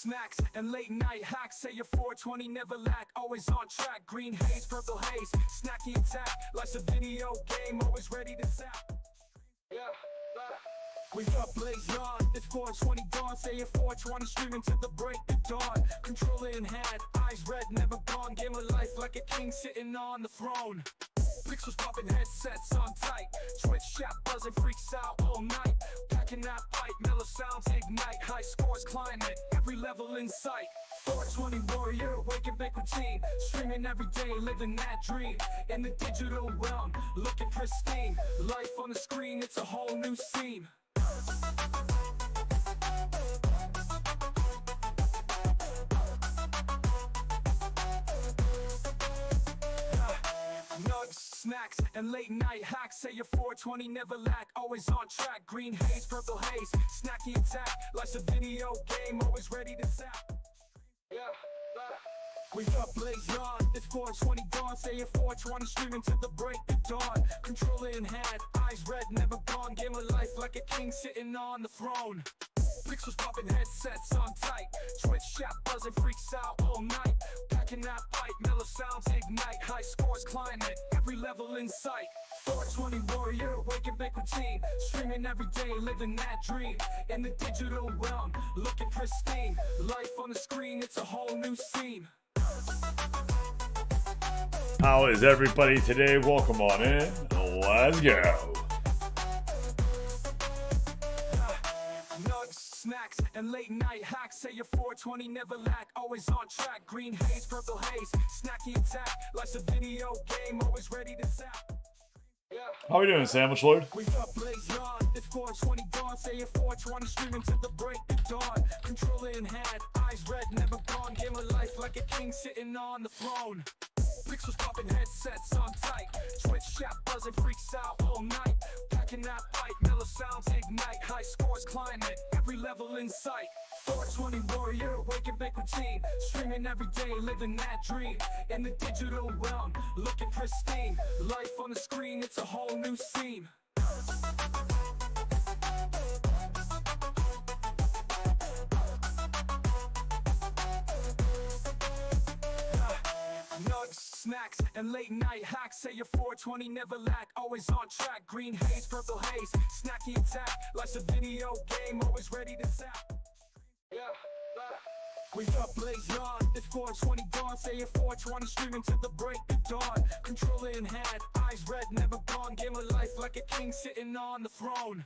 snacks and late night hacks. Say your 420 never lack, always on track. Green haze, purple haze, snacky attack. Life's a video game, always ready to zap. We got blaze on, it's 420 dawn. Say your 420 streaming to the break of dawn. Controller in hand, eyes red, never gone. Game of life like a king sitting on the throne. Pixels popping, headsets on tight. Twitch chat buzzing, freaks out all night. Packing that pipe, mellow sounds ignite. High scores climate, every level in sight. 420 warrior, wake and bake routine. Streaming every day, living that dream. In the digital realm, looking pristine. Life on the screen, it's a whole new scene. Nugs, snacks, and late night hacks. Say your 420 never lack, always on track. Green haze, purple haze, snacky attack. Life's a video game, always ready to zap. We got blaze on, it's 420 dawn. Say your 420 streaming to the break of dawn. Controller in hand, eyes red, never gone. Game of life like a king sitting on the throne. Pixels popping, headsets on tight. Twitch chat buzzing, freaks out all night. Packing that pipe, mellow sounds ignite. High scores climate, every level in sight. 420 warrior, wake and bake routine. Streaming every day, living that dream. In the digital realm, looking pristine. Life on the screen, it's a whole new scene. How is everybody today? Welcome on in. Let's go. Nugs, snacks, and late night hacks. Say your 420 never lack, always on track. Green haze, purple haze, snacky attack. Life's a video game, always ready to zap. How we doing, Sandwich Lord? We got blaze on, it's 420 dawn. Say your 420 streaming to the break of dawn. Controller in hand, eyes red, never gone. Game of life like a king sitting on the throne. Pixels popping, headsets on tight. Twitch chat buzzing, freaks out all night. Packing that pipe, mellow sounds ignite. High scores climate, every level in sight. 420 warrior, wake and bake routine. Streaming every day, living that dream. In the digital realm, looking pristine. Life on the screen, it's a whole new scene. Nugs, snacks, and late night hacks. Say your 420 never lack, always on track. Green haze, purple haze, snacky attack. Life's a video game, always ready to zap. We got blaze on, it's 420 dawn. Say your 420 streaming to the break of dawn. Controller in hand, eyes red, never gone. Game of life like a king sitting on the throne.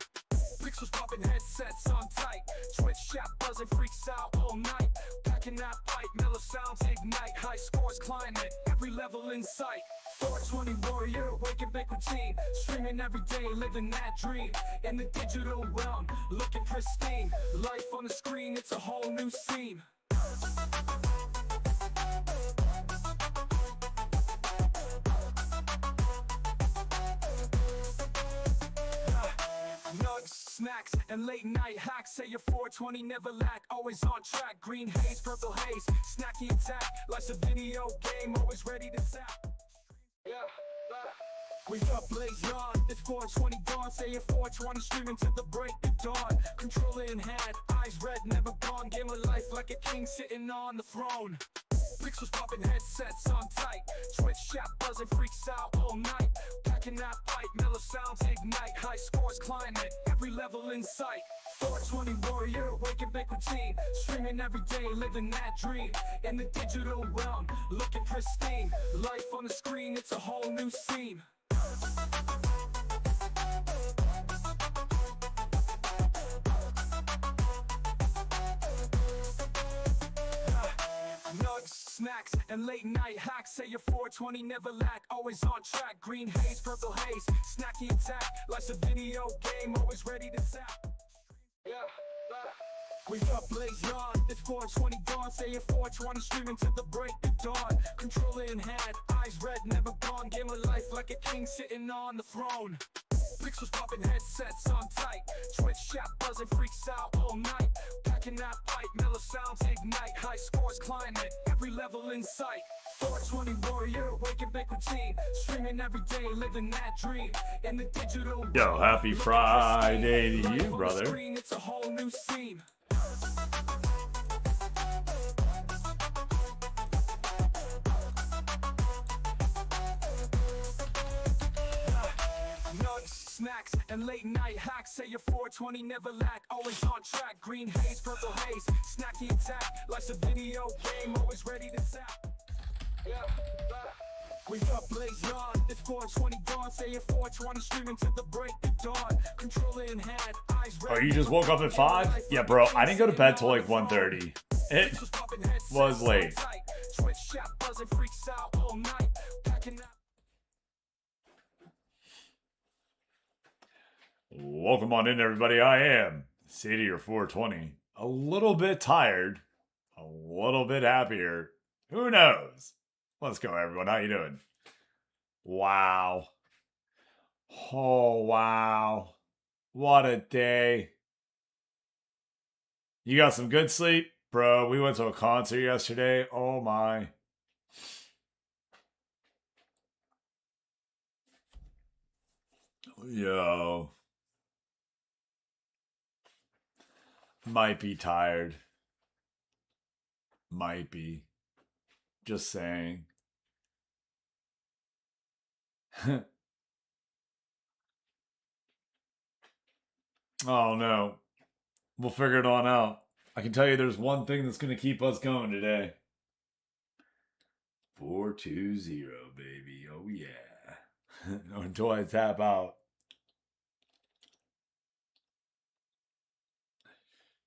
Pixels popping, headsets on tight. Twitch chat buzzing, freaks out all night. Packing that pipe, mellow sounds ignite. High scores climate, every level in sight. 420 warrior, wake and bake routine. Streaming every day, living that dream. In the digital realm, looking pristine. Life on the screen, it's a whole new scene. Nugs, snacks, and late night hacks. Say your 420 never lack, always on track. Green haze, purple haze, snacky attack. Life's a video game, always ready to zap. We got blaze on, it's 420 dawn. Say your 420 streaming to the break of dawn. Controller in hand, eyes red, never gone. Game of life like a king sitting on the throne. Pixels popping, headsets on tight. Twitch chat buzzing, freaks out all night. Packing that pipe, mellow sounds ignite. High scores climate, every level in sight. 420 warrior, wake and bake routine. Streaming every day, living that dream. In the digital realm, looking pristine. Life on the screen, it's a whole new scene. Nugs, snacks, and late night hacks. Say your 420 never lack, always on track. Green haze, purple haze, snacky attack. Life's a video game, always ready to zap. We got blaze on, it's 420 dawn. Say your 420 streaming to the break of dawn. Controller in hand, eyes red, never gone. Game of life like a king sitting on the throne. Pixels popping, headsets on tight. Twitch chat buzzing, freaks out all night. Packing that pipe, mellow sounds ignite. High scores climate, every level in sight. 420 warrior, wake and bake routine. Streaming every day, living that dream. In the digital Yo, happy Friday to you, brother. It's a whole new scene. And late night hacks say your 420 never lack. Always on track, green haze, purple haze. Snacky attack, life's a video game, always ready to zap. Yeah. Wake up, blaze on. It's 420 dawn. Say it 420, streaming to the break of dawn. Controller in hand, eyes red. Oh, you just woke up at 5? Yeah, bro, I didn't go to bed till like 1:30. It was late. Twitch chat buzzing, freaks out all night. Packing up. Welcome on in, everybody. I am Sadie or 420. A little bit tired, a little bit happier. Who knows? Let's go, everyone. How you doing? Wow. Oh, wow. What a day. You got some good sleep? Bro, we went to a concert yesterday. Oh, my. Yo. Might be tired. Might be. Just saying. Oh no. We'll figure it on out. I can tell you there's one thing that's going to keep us going today. 420, baby. Oh yeah. Until I tap out.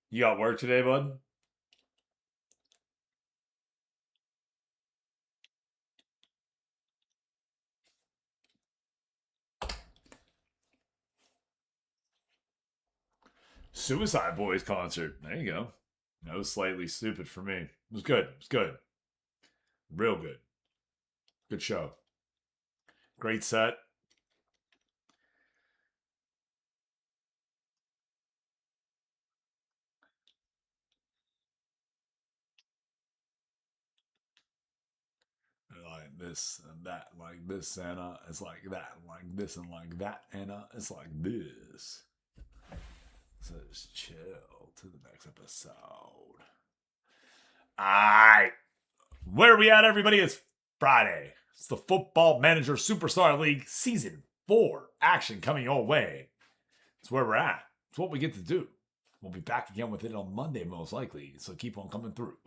You got work today, bud? Suicide Boys concert. There you go. That was slightly stupid for me. It was good. It was good. Real good. Good show. Great set. Like this and that, like this, and it's like that, like this and like that, and it's like this. So just chill to the next episode. Alright. Where are we at, everybody? It's Friday. It's the Football Manager Superstar League Season 4 action coming your way. It's where we're at. It's what we get to do. We'll be back again with it on Monday, most likely. So keep on coming through.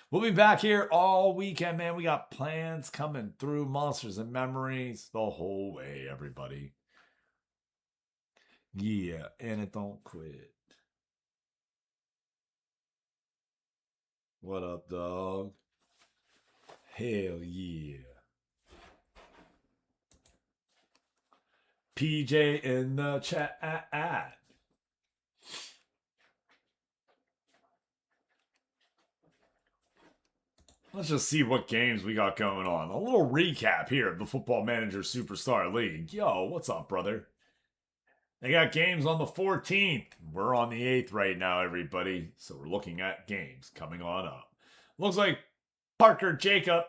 We'll be back here all weekend, man. We got plans coming through. Monsters and Memories the whole way, everybody. Yeah, and it don't quit. What up, dog? Hell yeah. PJ in the chat. Let's just see what games we got going on. A little recap here of the Football Manager Superstar League. Yo, what's up, brother? They got games on the 14th. We're on the 8th right now, everybody. So we're looking at games coming on up. Looks like Parker Jacob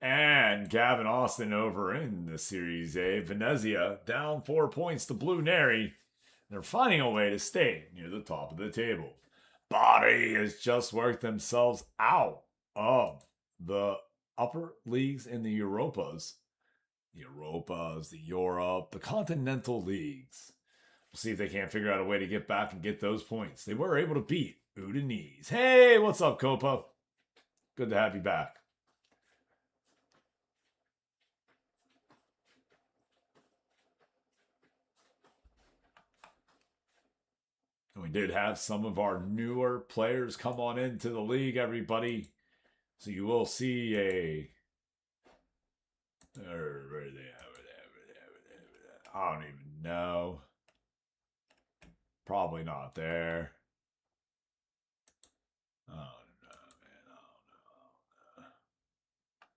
and Gavin Austin over in the Series A. Venezia down 4 points to Blue Nary. They're finding a way to stay near the top of the table. Body has just worked themselves out of the upper leagues in the Europas. The Europe, the Continental Leagues. We'll see if they can't figure out a way to get back and get those points. They were able to beat Udinese. Hey, what's up, Copa? Good to have you back. And we did have some of our newer players come on into the league, everybody. So you will see a... I don't even know. Probably not there. Oh, no,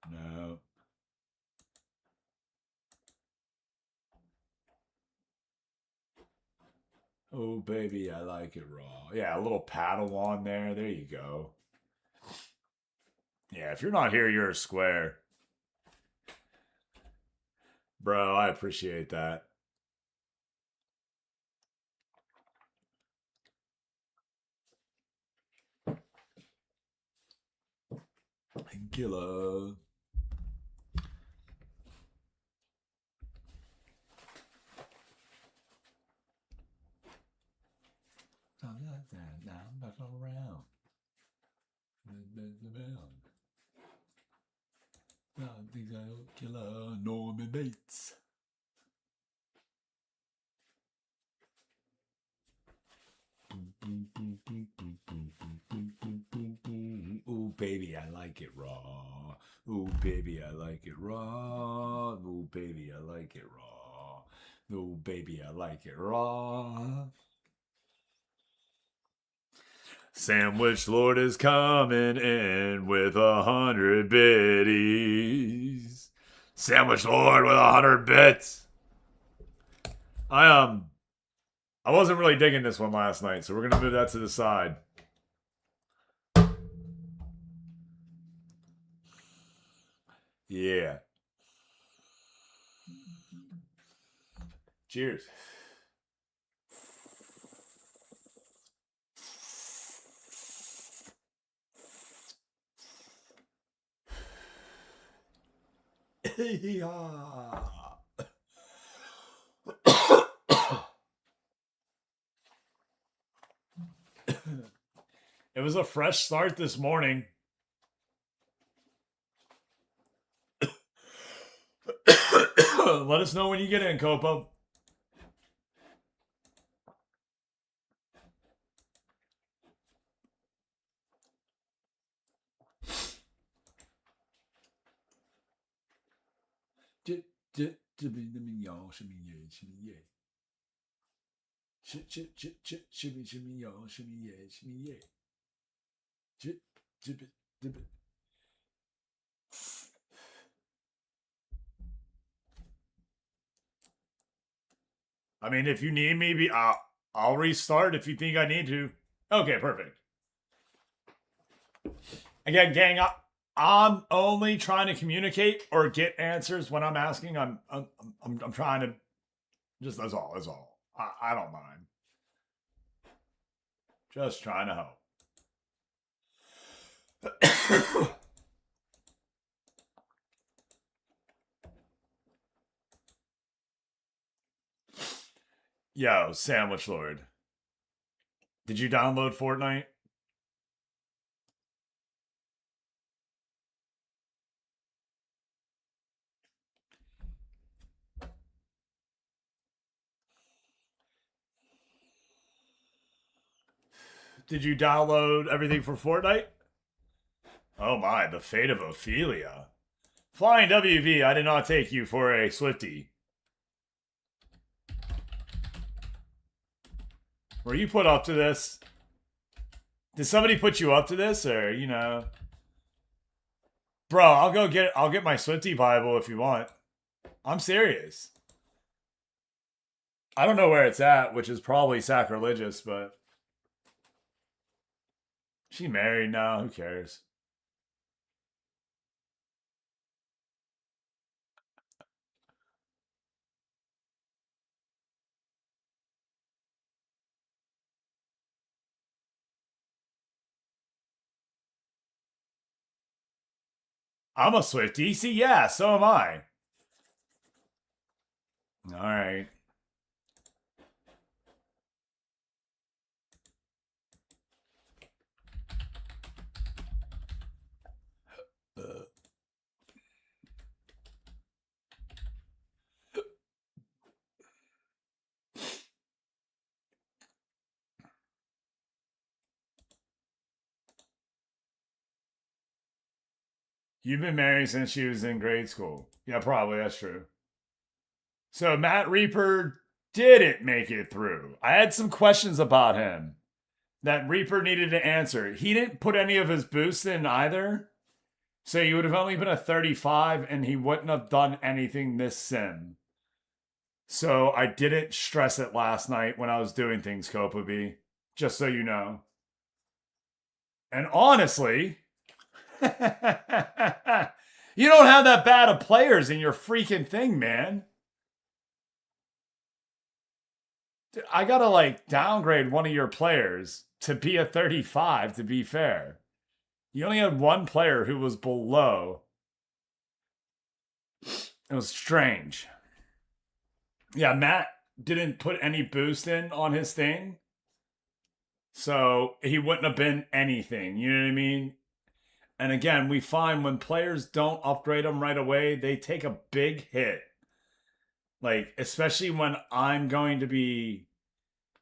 man. No. Oh, baby, I like it raw. Yeah, a little Padawan there. There you go. Yeah, if you're not here, you're a square. Bro, I appreciate that. Gilla. Now I'm back around. Killer Norman Bates. Ooh, baby, I like it raw. Ooh, baby, I like it raw. Ooh, baby, I like it raw. Ooh, baby, I like it raw. Sandwich Lord is coming in with 100 biddies. Sandwich Lord with 100 bits. I wasn't really digging this one last night, so we're gonna move that to the side. Yeah. Cheers. It was a fresh start this morning. Let us know when you get in, Copo. I mean, if you need me, I'll restart if you think I need to. Okay, perfect. Again, gang, I'm only trying to communicate or get answers when I'm asking. I'm trying to just that's all. That's all. I don't mind. Just trying to help. Yo, Sandwich Lord. Did you download Fortnite? Did you download everything for Fortnite? Oh my, the fate of Ophelia. Flying WV, I did not take you for a Swiftie. Were you put up to this? Did somebody put you up to this, or you know? Bro, I'll get my Swiftie Bible if you want. I'm serious. I don't know where it's at, which is probably sacrilegious, but she married now. Who cares? I'm a Swiftie. See, yeah, so am I. All right. You've been married since she was in grade school. Yeah, probably. That's true. So Matt Reaper didn't make it through. I had some questions about him that Reaper needed to answer. He didn't put any of his boosts in either. So he would have only been a 35 and he wouldn't have done anything this sim. So I didn't stress it last night when I was doing things, Kopabi. Just so you know. And honestly, you don't have that bad of players in your freaking thing, man. I gotta like downgrade one of your players to be a 35 to be fair. You only had one player who was below. It was strange. Yeah, Matt didn't put any boost in on his thing. So he wouldn't have been anything. You know what I mean? And again, we find when players don't upgrade them right away, they take a big hit. Like, especially when I'm going to be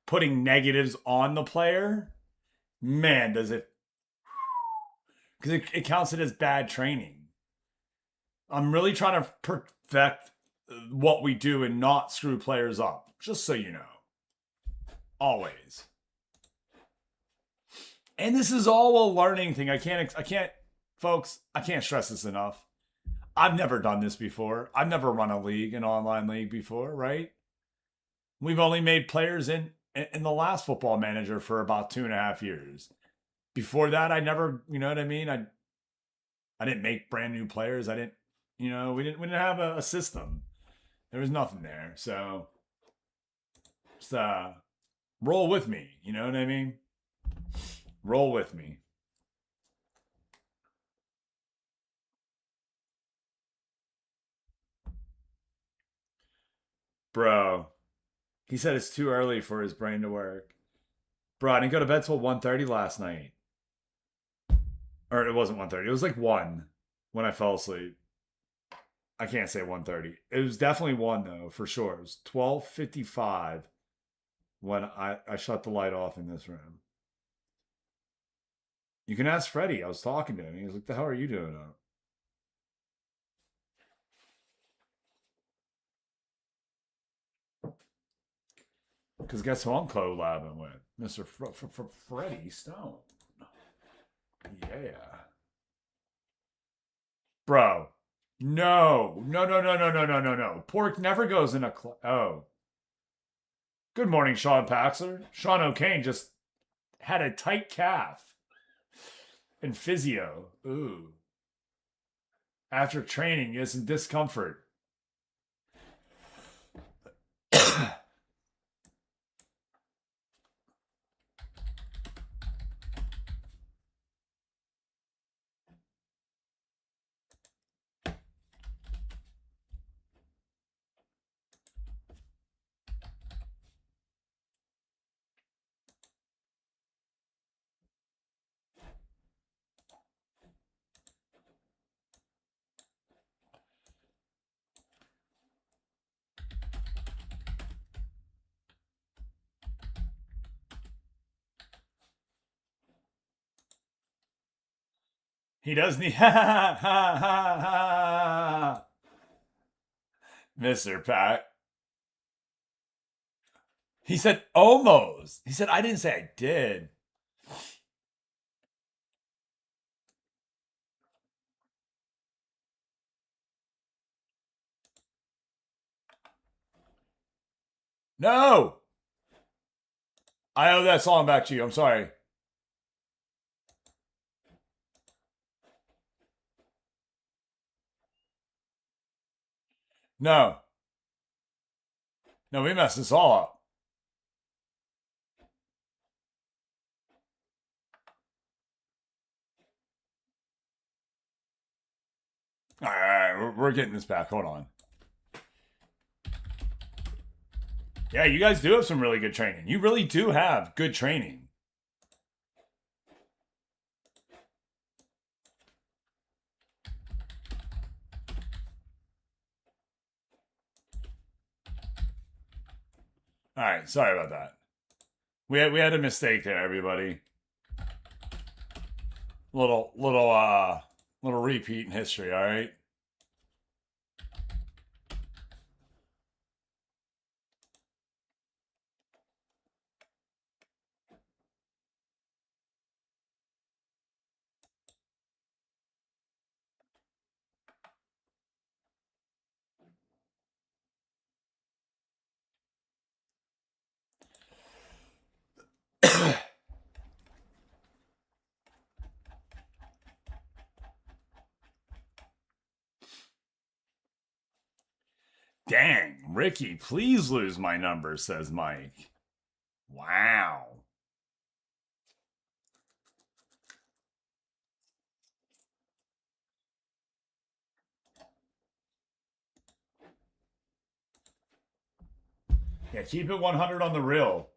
putting negatives on the player, man, does it. Because it counts it as bad training. I'm really trying to perfect what we do and not screw players up, just so you know. Always. And this is all a learning thing. I can't, folks, I can't stress this enough. I've never done this before. I've never run a league, an online league before, right? We've only made players in the last football manager for about 2.5 years. Before that, I never, you know what I mean? I didn't make brand new players. I didn't, we didn't have a system. There was nothing there. So just roll with me. You know what I mean? Roll with me. Bro, he said it's too early for his brain to work. Bro, I didn't go to bed till 1:30 last night. Or it wasn't 1:30. It was like 1 when I fell asleep. I can't say 1:30. It was definitely 1 though, for sure. It was 12:55 when I shut the light off in this room. You can ask Freddie. I was talking to him. He was like, "The hell are you doing up?" Because guess who I'm collabing with? Mr. Freddie Stone. Yeah. Bro. No. No, no, no, no, no, no, no, no. Pork never goes in a... Oh. Good morning, Sean Paxler. Sean O'Kane just had a tight calf. And physio. Ooh. After training, is in discomfort. He does need... Mr. Pat. He said almost. He said, I didn't say I did. No! I owe that song back to you. I'm sorry. No. No, we messed this all up. All right, we're getting this back. Hold on. Yeah, you guys do have some really good training. You really do have good training. All right, sorry about that. We had a mistake there, everybody. Little repeat in history. All right. Dang, Ricky, please lose my number, says Mike. Wow. Yeah, keep it 100 on the real.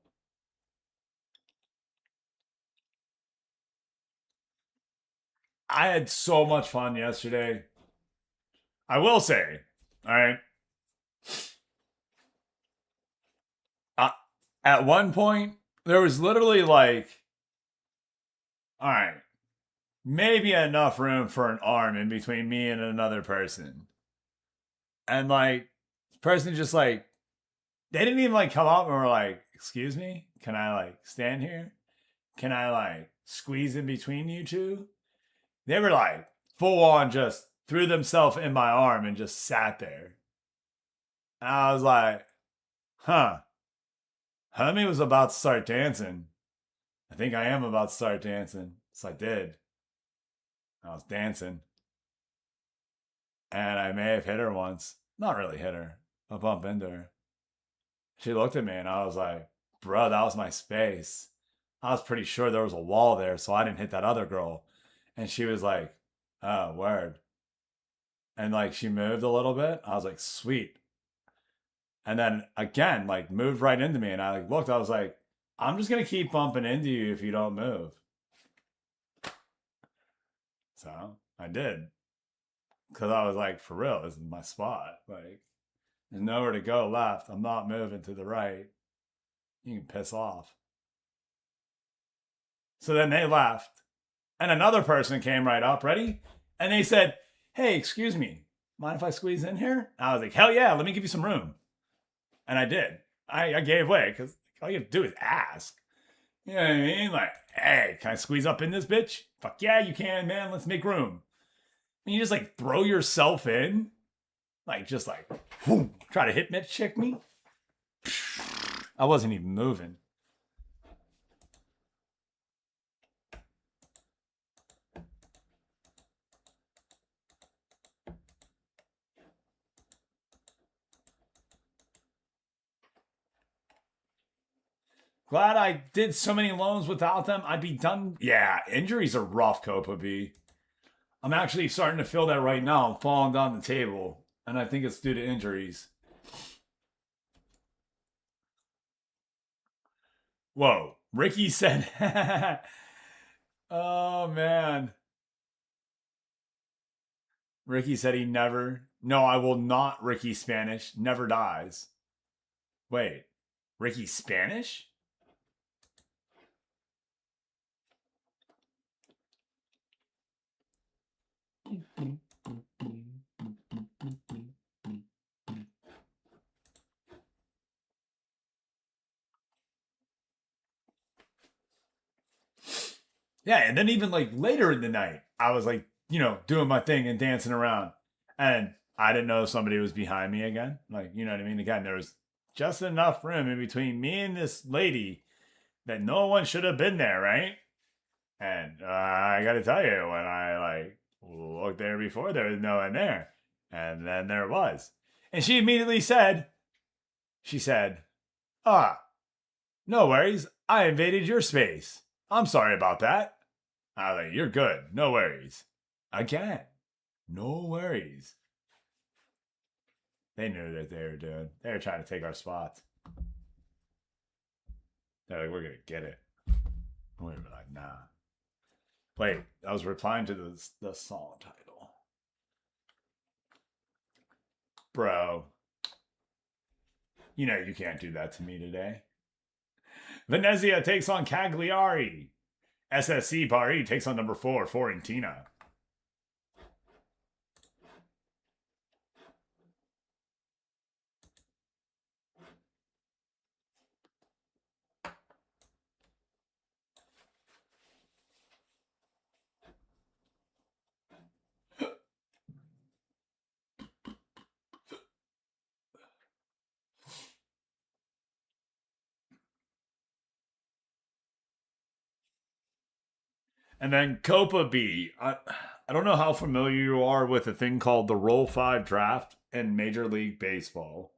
I had so much fun yesterday. I will say, all right. Uh, at one point, there was literally like, all right, maybe enough room for an arm in between me and another person. And like, the person just like, they didn't even like come up and were like, excuse me, can I like stand here? Can I like squeeze in between you two? They were like full on just threw themselves in my arm and just sat there. And I was like, huh. Homie was about to start dancing. I think I am about to start dancing. So I did. I was dancing. And I may have hit her once. Not really hit her. I bumped into her. She looked at me and I was like, bro, that was my space. I was pretty sure there was a wall there, so I didn't hit that other girl. And she was like, oh, word. And like she moved a little bit. I was like, sweet. And then again, like moved right into me. And I like looked, I was like, I'm just gonna keep bumping into you if you don't move. So I did. Cause I was like, for real, this is my spot. Like, there's nowhere to go left. I'm not moving to the right. You can piss off. So then they left. And another person came right up, ready? And they said, hey, excuse me, mind if I squeeze in here? And I was like, hell yeah, let me give you some room. And I did. I gave way because all you have to do is ask. You know what I mean? Like, hey, can I squeeze up in this bitch? Fuck yeah, you can, man. Let's make room. And you just like throw yourself in. Like, just like, whoom, try to hit Mitch check me. I wasn't even moving. Glad I did so many loans without them. I'd be done. Yeah, injuries are rough, Copa B. I'm actually starting to feel that right now. I'm falling down the table, and I think it's due to injuries. Whoa. Ricky said, oh, man. Ricky said he never. No, I will not. Ricky Spanish never dies. Wait, Ricky Spanish? Yeah, and then even like later in the night, I was like, doing my thing and dancing around. And I didn't know somebody was behind me again. Like, you know what I mean? Again, there was just enough room in between me and this lady that no one should have been there, right? And I got to tell you, when I like looked there before, there was no one there. And then there was. And she immediately said, ah, no worries. I invaded your space. I'm sorry about that. I was like, you're good. No worries. Again, no worries. They knew that they were doing. They were trying to take our spots. They're like, we're going to get it. We were like, nah. Wait, I was replying to the song title. Bro, you know you can't do that to me today. Venezia takes on Cagliari. SSC Paris takes on number 4, Fiorentina. And then Copa B. I don't know how familiar you are with a thing called the Roll 5 draft in Major League Baseball.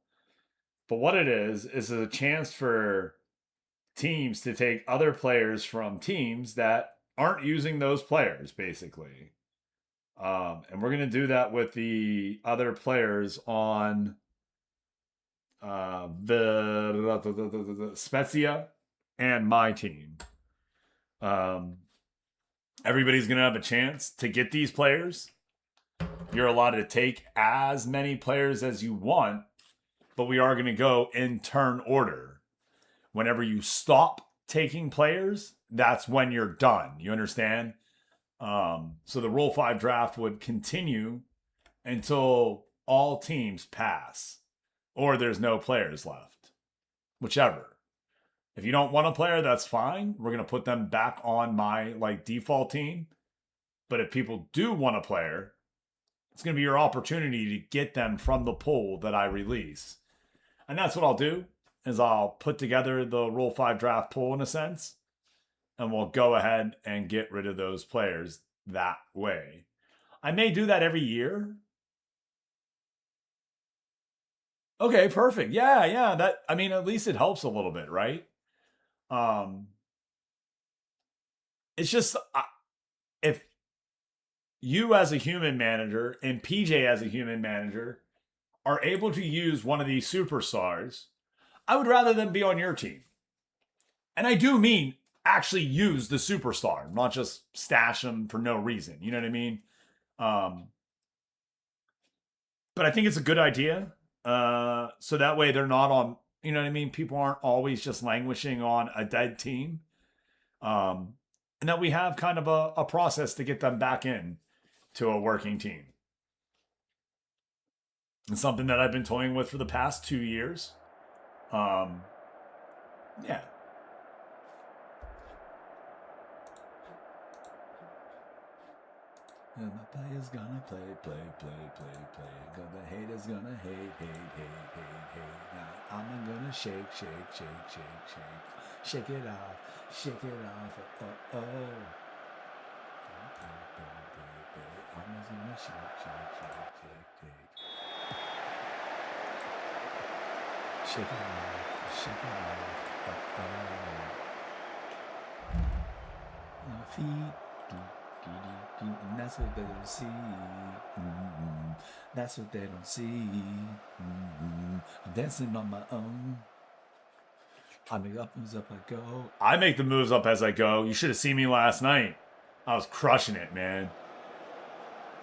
But what it is a chance for teams to take other players from teams that aren't using those players, basically. And we're going to do that with the other players on the Spezia and my team. Everybody's going to have a chance to get these players. You're allowed to take as many players as you want, but we are going to go in turn order. Whenever you stop taking players, that's when you're done. You understand? So the Rule 5 draft would continue until all teams pass or there's no players left. Whichever. If you don't want a player, that's fine. We're going to put them back on my default team. But if people do want a player, it's going to be your opportunity to get them from the pool that I release. And that's what I'll do, is I'll put together the Rule 5 draft pool in a sense, and we'll go ahead and get rid of those players that way. I may do that every year. Okay, perfect. Yeah. That, I mean, at least it helps a little bit, right? It's just if you as a human manager and PJ as a human manager are able to use one of these superstars, I would rather them be on your team. And I do mean actually use the superstar, not just stash them for no reason. You know what I mean? But I think it's a good idea. So that way they're not on, you know what I mean? People aren't always just languishing on a dead team. And that we have kind of a process to get them back in to a working team. It's something that I've been toying with for the past 2 years. Yeah. And the player's gonna play. Cause the haters gonna hate. Now I'm gonna shake. Shake it off. Oh. I'm just gonna shake. Shake it off. My feet. And that's what they don't see. That's what they don't see. I'm dancing on my own. I make up moves up I go. I make the moves up as I go. You should have seen me last night. I was crushing it, man.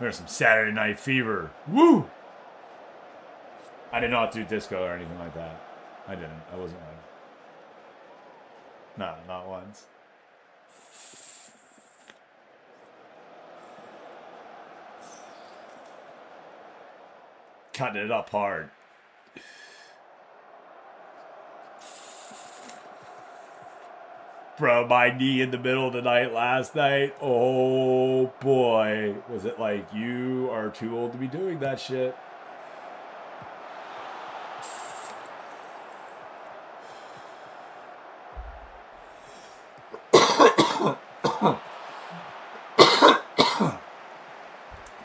There's some Saturday Night Fever. Woo! I did not do disco or anything like that. I didn't. I wasn't one. No, not once. Cutting it up hard. Bro, my knee in the middle of the night last night. Oh boy. Was it like, you are too old to be doing that shit?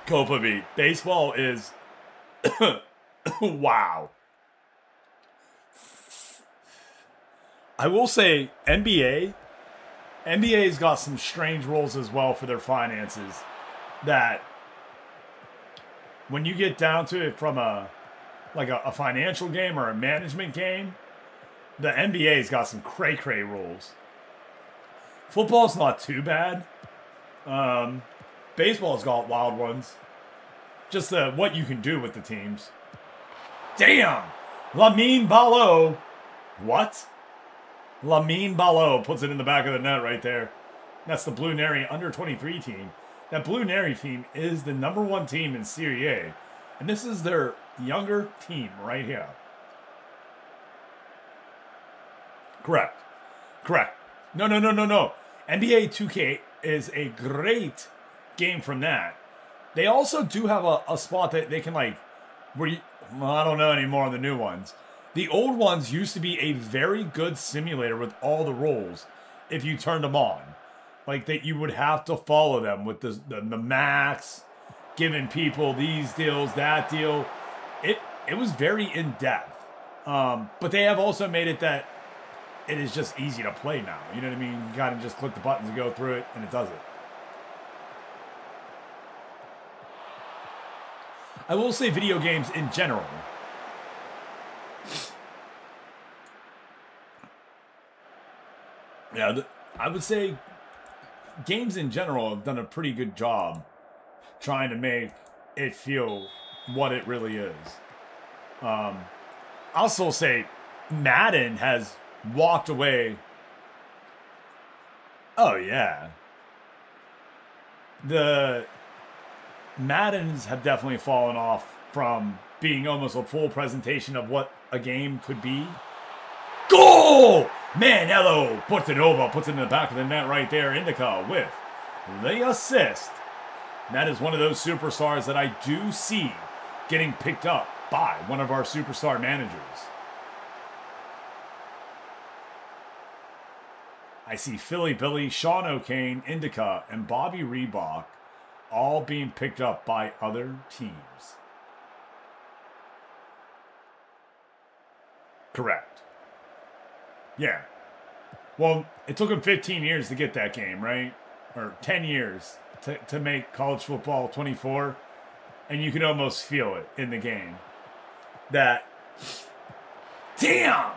Copa beat. Baseball is wow. I will say NBA's got some strange rules as well for their finances that when you get down to it from a financial game or a management game, the NBA's got some cray-cray rules. Football's not too bad. Baseball's got wild ones. Just what you can do with the teams. Damn! Lamine Ballot. What? Lamine Ballot puts it in the back of the net right there. That's the Blue Neri under-23 team. That Blue Neri team is the #1 team in Serie A. And this is their younger team right here. Correct. No. NBA 2K is a great game from that. They also do have a spot that they can I don't know anymore on the new ones. The old ones used to be a very good simulator with all the rules if you turned them on. Like that you would have to follow them with the max, giving people these deals, that deal. It was very in-depth. But they have also made it that it is just easy to play now. You know what I mean? You gotta just click the buttons and go through it, and it does it. I will say video games in general. Yeah, I would say games in general have done a pretty good job trying to make it feel what it really is. I'll also say Madden has walked away. Oh yeah, the Maddens have definitely fallen off from being almost a full presentation of what a game could be. Goal! Manello puts it over, puts it in the back of the net right there. Indica with the assist. That is one of those superstars that I do see getting picked up by one of our superstar managers. I see Philly Billy, Sean O'Kane, Indica, and Bobby Reebok all being picked up by other teams. Correct. Yeah. Well, it took him 15 years to get that game, right? Or 10 years to make college football 24. And you can almost feel it in the game. That, damn!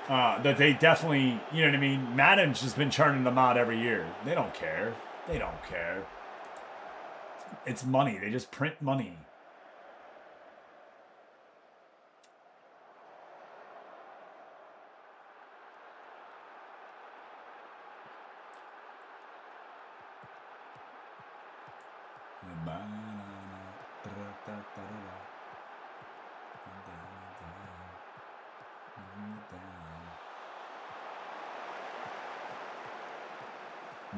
That they definitely, you know what I mean? Madden's just been churning them out every year. They don't care. They don't care. It's money. They just print money.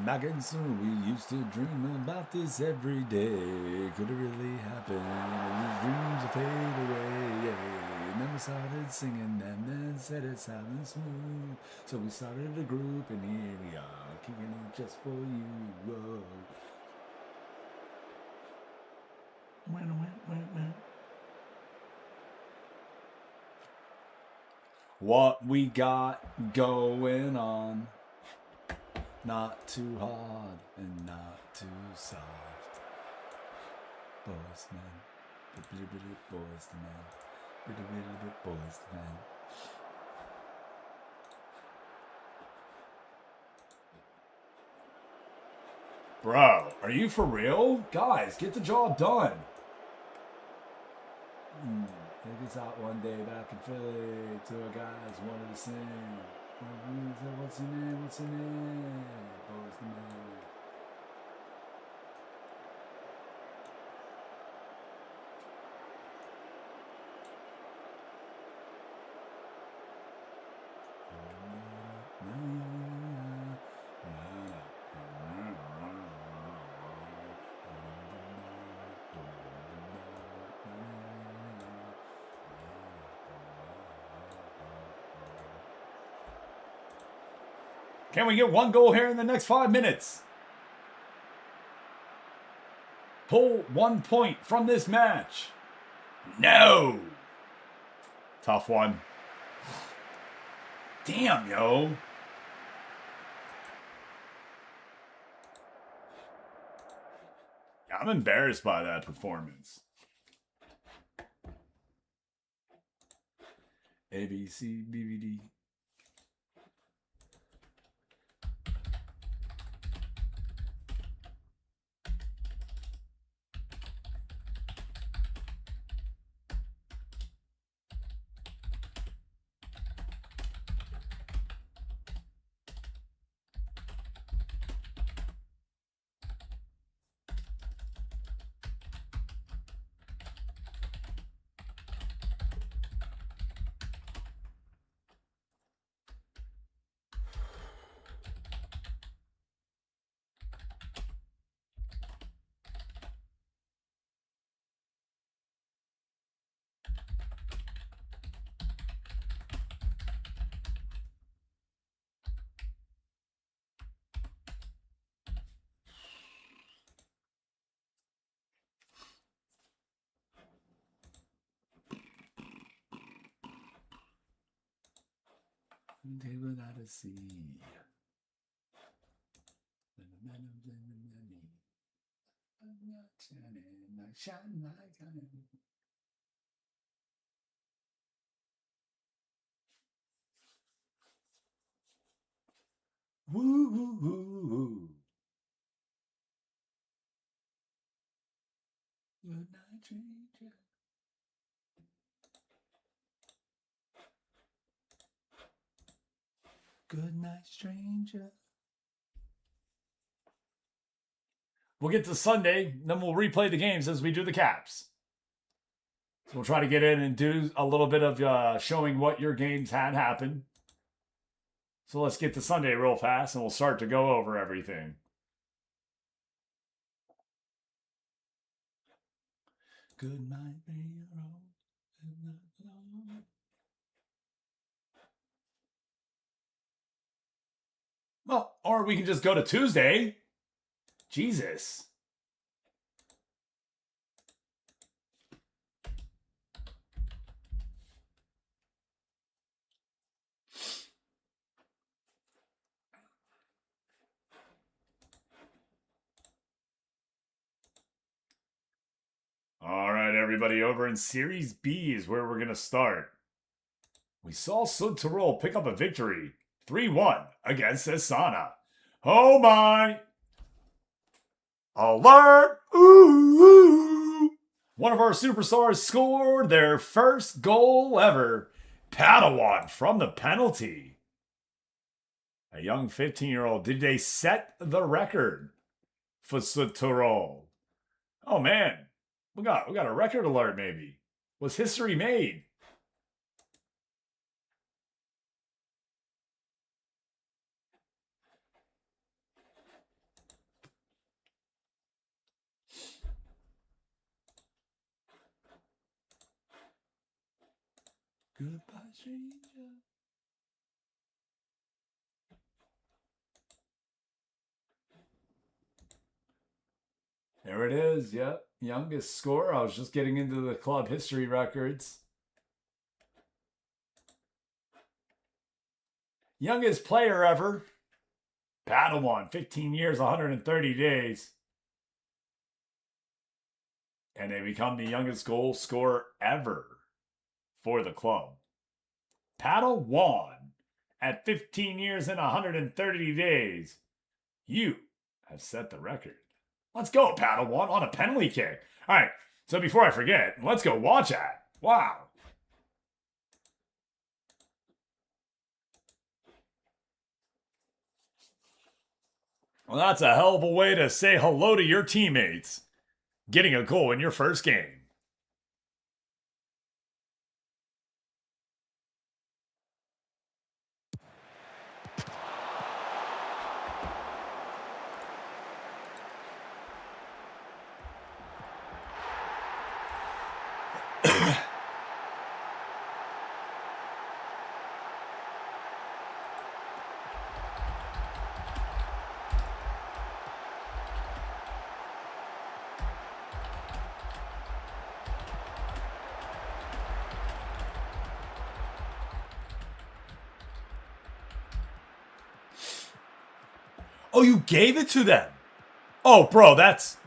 Back in school, we used to dream about this every day. Could it really happen? These dreams will fade away. And then we started singing, and then said it sounding smooth. So we started a group, and here we are, kicking it just for you. Whoa. What we got going on? Not too hard and not too soft. Boys to men, boys to men, boys to men. Bro, are you for real? Guys, get the job done. Take us out one day back in Philly. Two guys wanted to sing. What's your name? What's your name? Boys to men. Can we get one goal here in the next 5 minutes? Pull 1 point from this match. No. Tough one. Damn, yo. I'm embarrassed by that performance. A, B, C, B, B, D. They without a sea. Shine like iron. Woo, woo, woo, woo. stranger. Good night, stranger. We'll get to Sunday, then we'll replay the games as we do the caps. So we'll try to get in and do a little bit of showing what your games had happen. So let's get to Sunday real fast, and we'll start to go over everything. Good night, well, or we can just go to Tuesday. Jesus. All right, everybody, over in Series B is where we're going to start. We saw Sud Tirol pick up a victory, 3-1 against Asana. Oh my! Alert! Ooh! One of our superstars scored their first goal ever. Padawan from the penalty. A young 15-year-old. Did they set the record for Sud Tirol? Oh man, we got a record alert maybe. Was history made? Goodbye, stranger. There it is. Yep. Youngest score. I was just getting into the club history records. Youngest player ever. Padawan, 15 years, 130 days. And they become the youngest goal scorer ever for the club. Padawan, at 15 years and 130 days. You have set the record. Let's go, Padawan, on a penalty kick. All right, so before I forget, let's go watch that. Wow. Well, that's a hell of a way to say hello to your teammates. Getting a goal in your first game. Oh, you gave it to them. Oh, bro, that's...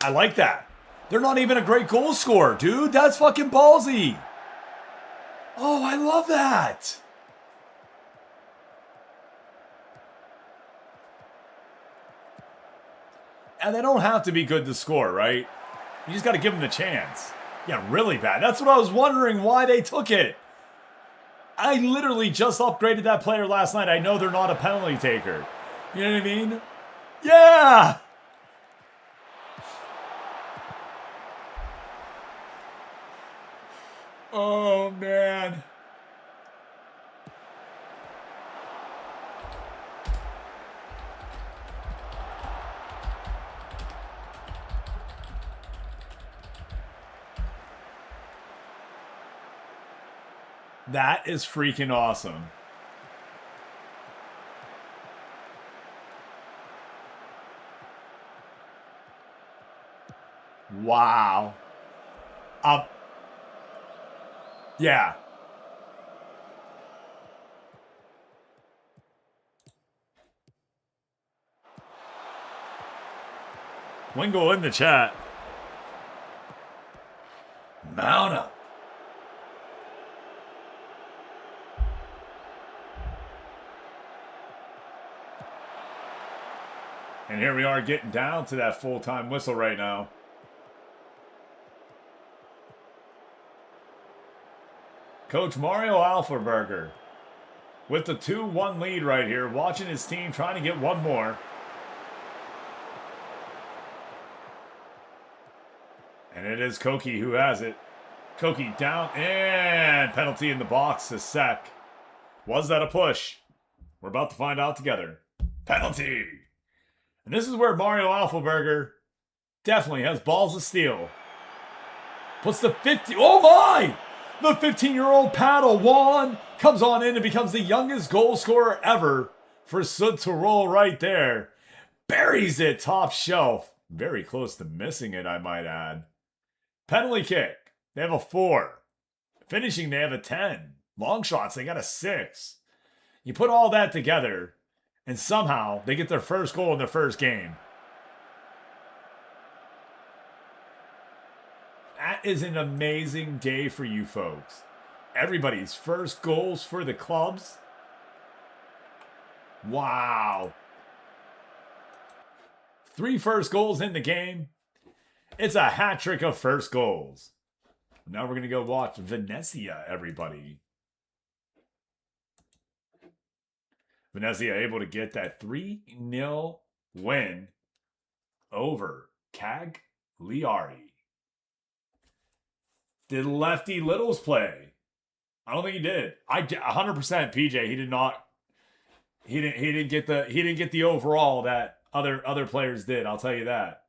I like that. They're not even a great goal scorer, dude. That's fucking ballsy. Oh, I love that. And they don't have to be good to score, right? You just got to give them the chance. Yeah, really bad. That's what I was wondering why they took it. I literally just upgraded that player last night. I know they're not a penalty taker. You know what I mean? Yeah! Oh, man. That is freaking awesome. Wow. Yeah. Wingo in the chat. Mount up. And here we are getting down to that full-time whistle right now. Coach Mario Alphaberger with the 2-1 lead right here, watching his team trying to get one more. And it is Koki who has it. Koki down and penalty in the box to Sek. Was that a push? We're about to find out together. Penalty. And this is where Mario Alphaberger definitely has balls of steel. Puts the 50. Oh my! The 15-year-old Padawan comes on in and becomes the youngest goal scorer ever for Sud Tirol right there. Buries it top shelf. Very close to missing it, I might add. Penalty kick. They have a 4. Finishing, they have a 10. Long shots, they got a 6. You put all that together, and somehow they get their first goal in their first game. That is an amazing day for you folks. Everybody's first goals for the clubs. Wow. 3 first goals in the game. It's a hat trick of first goals. Now we're going to go watch Venezia, everybody. Venezia able to get that 3-0 win over Cagliari. Did Lefty Littles play? I don't think he did. 100% PJ. He did not. He didn't get the overall that other players did. I'll tell you that.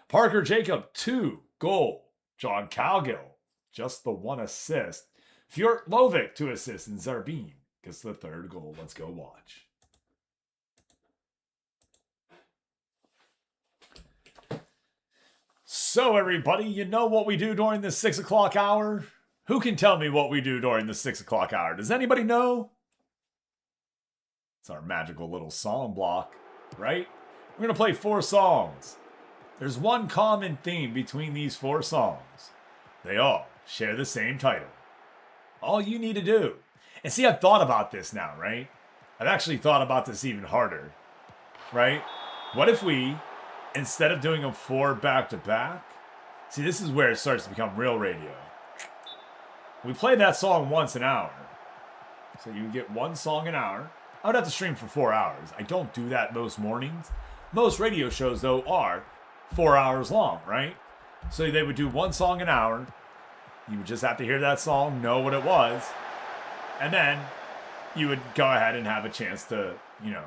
Parker Jacob 2 goal. John Calgill just the 1 assist. Fjord Lovic 2 assists, and Zarbin gets the 3rd goal. Let's go watch. So everybody, you know what we do during the 6 o'clock hour? Who can tell me what we do during the 6 o'clock hour? Does anybody know? It's our magical little song block, right? We're going to play 4 songs. There's one common theme between these 4 songs. They all share the same title. All you need to do. And see, I've thought about this now, right? I've actually thought about this even harder, right? What if we, instead of doing them 4 back-to-back, see, this is where it starts to become real radio. We play that song once an hour. So you get 1 song an hour. I would have to stream for 4 hours. I don't do that most mornings. Most radio shows, though, are 4 hours long, right? So they would do 1 song an hour. You would just have to hear that song, know what it was, and then you would go ahead and have a chance to, you know,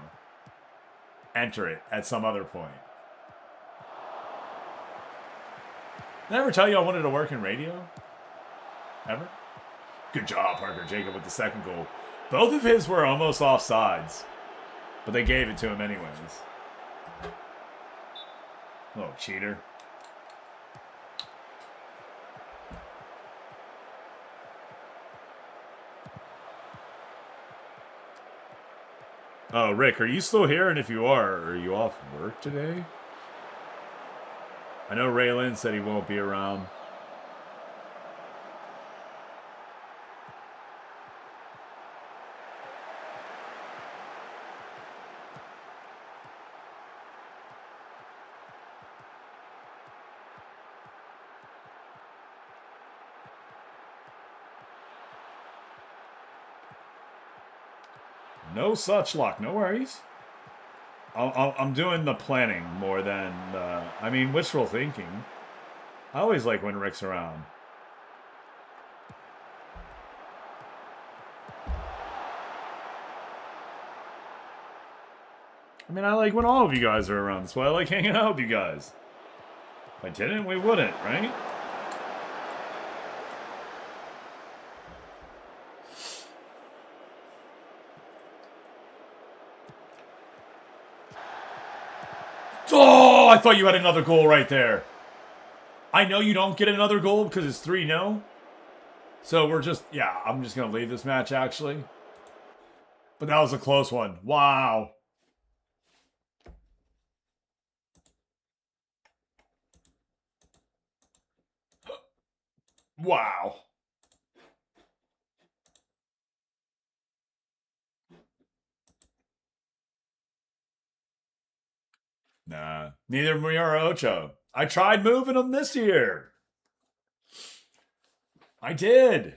enter it at some other point. Did I ever tell you I wanted to work in radio? Ever? Good job, Parker Jacob, with the 2nd goal. Both of his were almost offsides, but they gave it to him anyways. Little cheater. Oh, Rick, are you still here? And if you are you off work today? I know Raylan said he won't be around. No such luck. No worries. I'm doing the planning more than, wishful thinking. I always like when Rick's around. I mean, I like when all of you guys are around. That's why I like hanging out with you guys. If I didn't, we wouldn't, right? Oh, I thought you had another goal right there. I know you don't get another goal because it's 3-0. So we're just, I'm just going to leave this match, actually. But that was a close one. Wow. Wow. Nah, neither me or Ocho. I tried moving them this year. I did.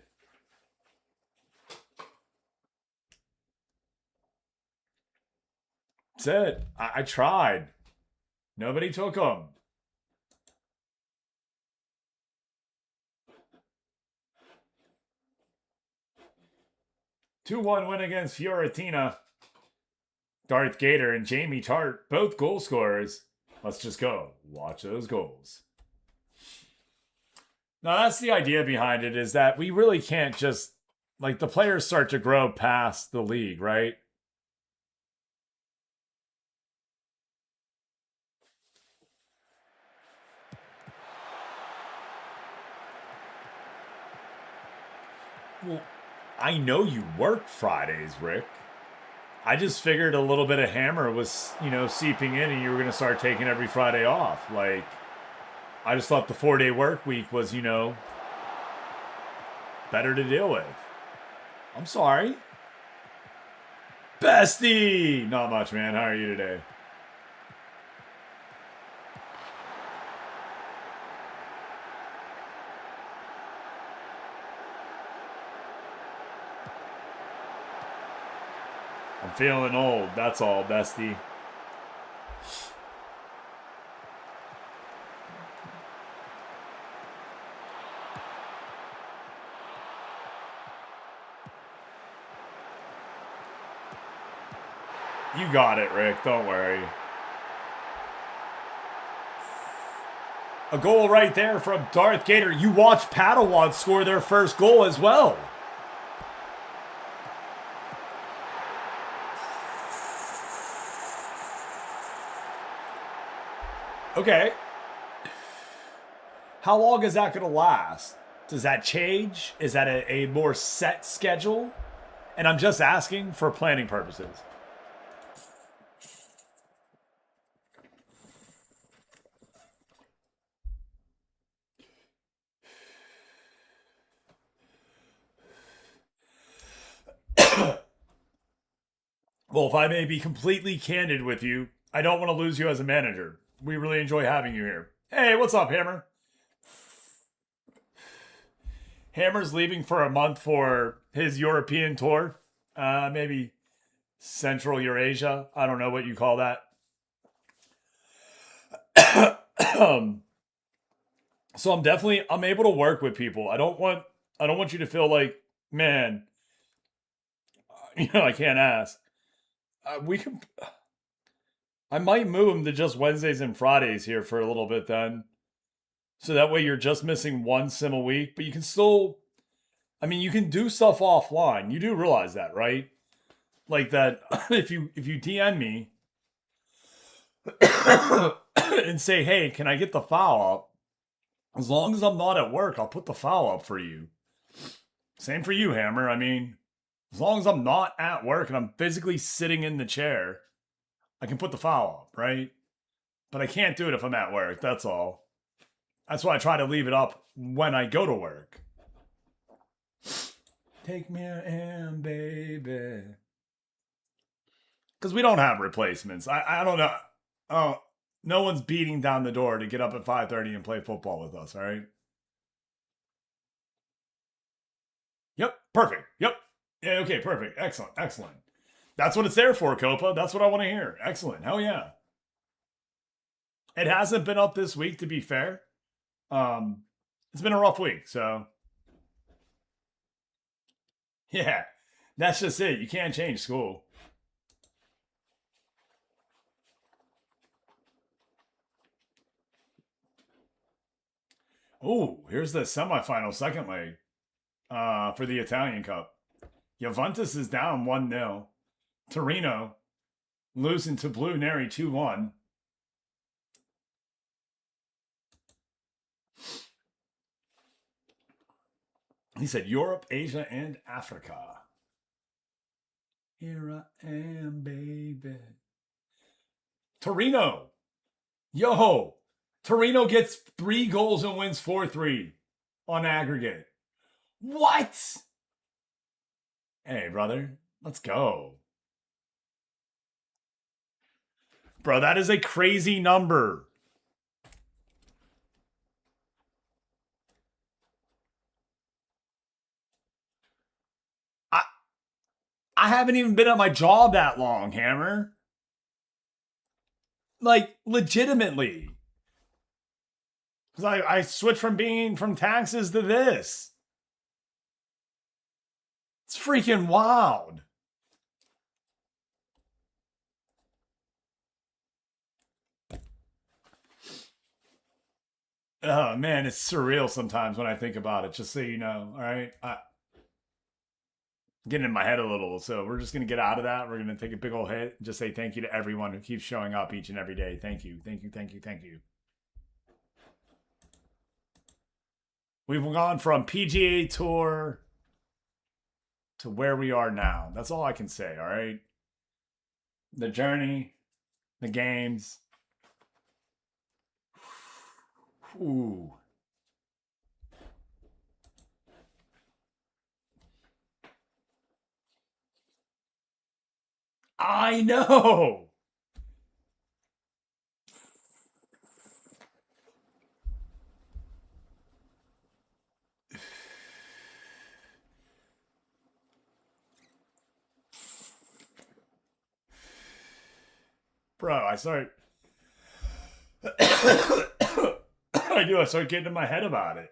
That's it. I tried. Nobody took them. Two-one win against Fiorentina. Darth Gator and Jamie Tart, both goal scorers. Let's just go. Watch those goals. Now, that's the idea behind it, is that we really can't just, like, the players start to grow past the league, right? Well, I know you work Fridays, Rick. I just figured a little bit of hammer was, seeping in and you were going to start taking every Friday off. Like, I just thought the 4-day work week was, better to deal with. I'm sorry. Bestie! Not much, man. How are you today? I'm feeling old. That's all, bestie. You got it, Rick. Don't worry. A goal right there from Darth Gator. You watch Padawan score their first goal as well. Okay. How long is that going to last? Does that change? Is that a more set schedule? And I'm just asking for planning purposes. Well, if I may be completely candid with you, I don't want to lose you as a manager. We really enjoy having you here. Hey, what's up, Hammer? Hammer's leaving for a month for his European tour. Maybe Central Eurasia. I don't know what you call that. So I'm able to work with people. I don't want you to feel like, man, I can't ask. I might move them to just Wednesdays and Fridays here for a little bit then. So that way you're just missing one sim a week, but you can still, you can do stuff offline. You do realize that, right? Like that if you DM me and say, "Hey, can I get the file up?" As long as I'm not at work, I'll put the file up for you. Same for you, Hammer. As long as I'm not at work and I'm physically sitting in the chair, I can put the file up, right? But I can't do it if I'm at work, that's all. That's why I try to leave it up when I go to work. Take me in, baby. Because we don't have replacements. I don't know. Oh, no one's beating down the door to get up at 5:30 and play football with us, all right? Yep, perfect. Yep. Yeah, okay, perfect. Excellent. That's what it's there for, Copa. That's what I want to hear. Excellent. Hell yeah. It hasn't been up this week, to be fair. It's been a rough week, so yeah, that's just it. You can't change school. Oh, here's the semifinal second leg for the Italian Cup. Juventus is down 1-0. Torino losing to Blue Neri 2-1. He said Europe, Asia, and Africa. Here I am, baby. Torino. Yo, Torino gets 3 goals and wins 4-3 on aggregate. What? Hey, brother, let's go. Bro, that is a crazy number. I haven't even been at my job that long, Hammer. Like, legitimately. Because I switched from taxes to this. It's freaking wild. Oh man, it's surreal sometimes when I think about it, just so you know. All right. Getting in my head a little, so we're just gonna get out of that. We're gonna take a big old hit and just say thank you to everyone who keeps showing up each and every day. Thank you, thank you, thank you, thank you. We've gone from PGA Tour to where we are now. That's all I can say, all right? The journey, the games. Ooh. I know. Bro, I start I start getting in my head about it.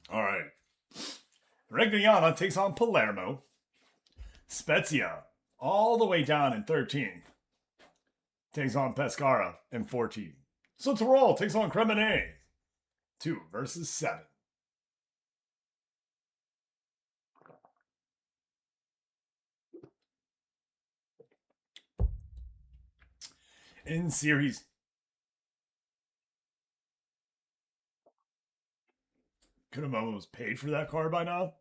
All right. Regnano takes on Palermo. Spezia, all the way down in 13th, takes on Pescara in 14th. So Tirol takes on Cremonese. 2 versus 7. In series. Could have almost paid for that car by now.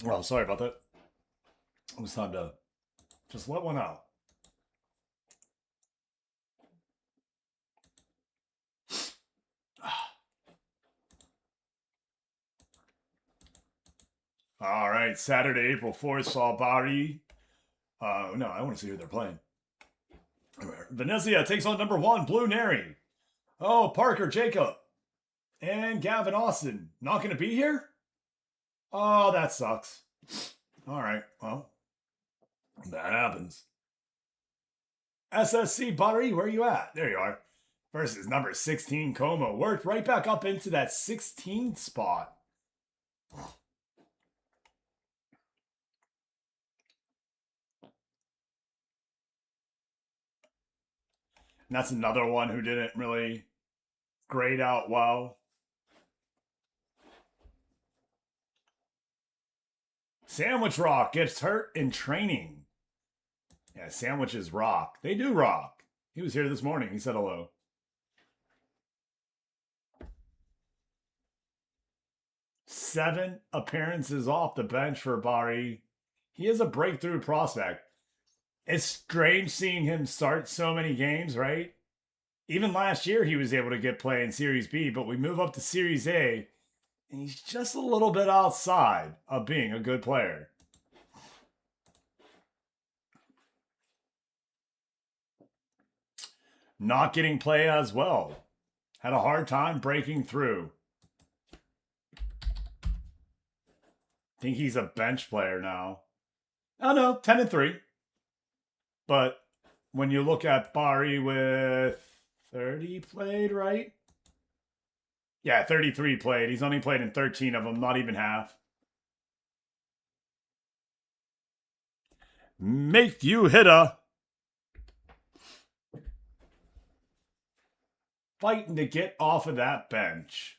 Well, sorry about that. It was time to just let one out. All right, Saturday, April 4th, saw Bari. No, I want to see who they're playing. Venezia takes on number 1, Blue Neri. Oh, Parker Jacob and Gavin Austin not going to be here? Oh, that sucks. All right, well, that happens. SSC Bari, where you at? There you are. Versus number 16, Como. Worked right back up into that 16th spot. And that's another one who didn't really grade out well. Sandwich Rock gets hurt in training. Yeah, sandwiches rock. They do rock. He was here this morning. He said hello. Seven appearances off the bench for Bari. He is a breakthrough prospect. It's strange seeing him start so many games, right? Even last year, he was able to get play in Series B, but we move up to Series A, and he's just a little bit outside of being a good player. Not getting play as well. Had a hard time breaking through. Think he's a bench player now. Oh no, 10-3. But when you look at Bari with 30 played, right? Yeah, 33 played. He's only played in 13 of them, not even half. Make you hitter. Fighting to get off of that bench.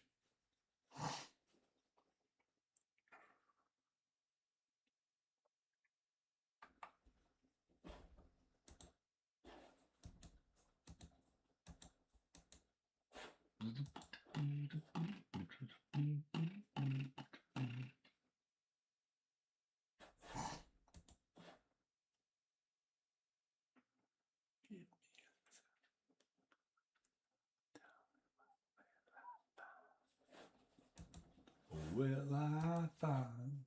will I find?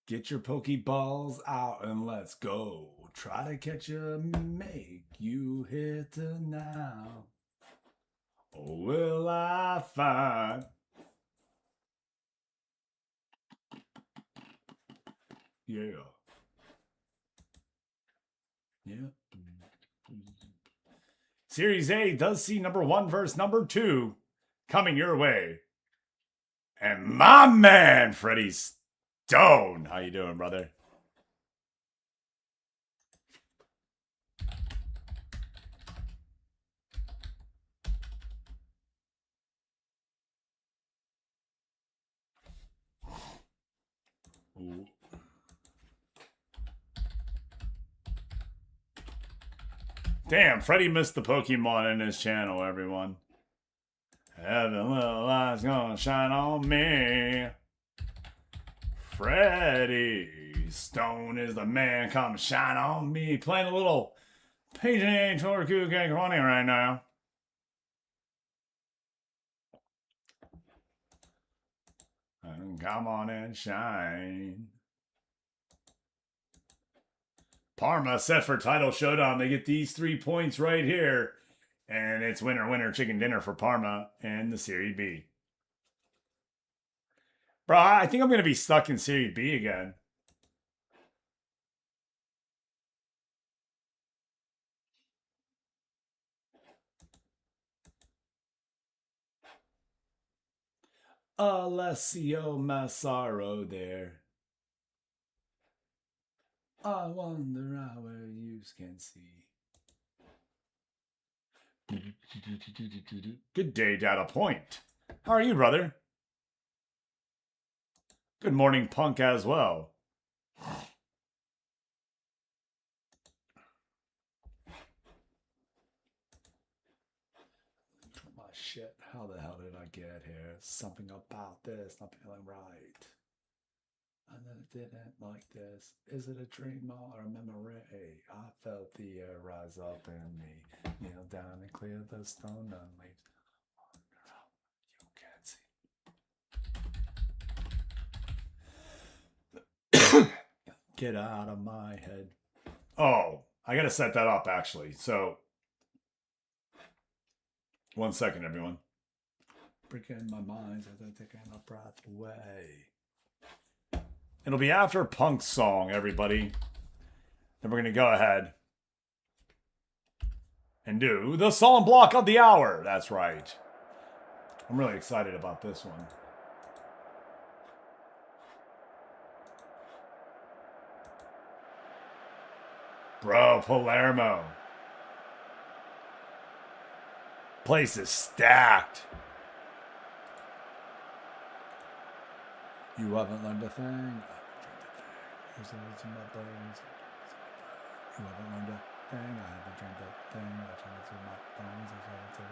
Get your Pokeballs out and let's go. Try to catch a make you hit now. Oh, will I find? Yeah. Yeah. Series A does see number 1 versus number 2 coming your way. And my man, Freddie Stone. How you doing, brother? Ooh. Damn, Freddie missed the Pokemon in his channel, everyone. Heaven little light's gonna shine on me. Freddie Stone is the man, come shine on me. Playing a little PGA Tour Q-Gang running right now. And come on and shine. Parma set for title showdown. They get these 3 points right here. And it's winner, winner, chicken dinner for Parma and the Serie B. Bro, I think I'm going to be stuck in Serie B again. Alessio Massaro there. I wonder how you can see. Good day, Data Point. How are you, brother? Good morning, Punk, as well. My shit, how the hell did I get here? Something about this not feeling right. And then it didn't like this. Is it a dream or a memory? I felt the air rise up in me. Kneel down and clear the stone and leave. You can't see. Get out of my head. Oh, I gotta set that up actually. So, 1 second, everyone. Breaking my mind as I'm taking a breath away. It'll be after Punk's song, everybody. Then we're going to go ahead and do the song block of the hour. That's right. I'm really excited about this one. Bro, Palermo. Place is stacked. You haven't learned a thing. You haven't learned a thing. I haven't dreamed a thing. I turned it to my bones. I turned it to my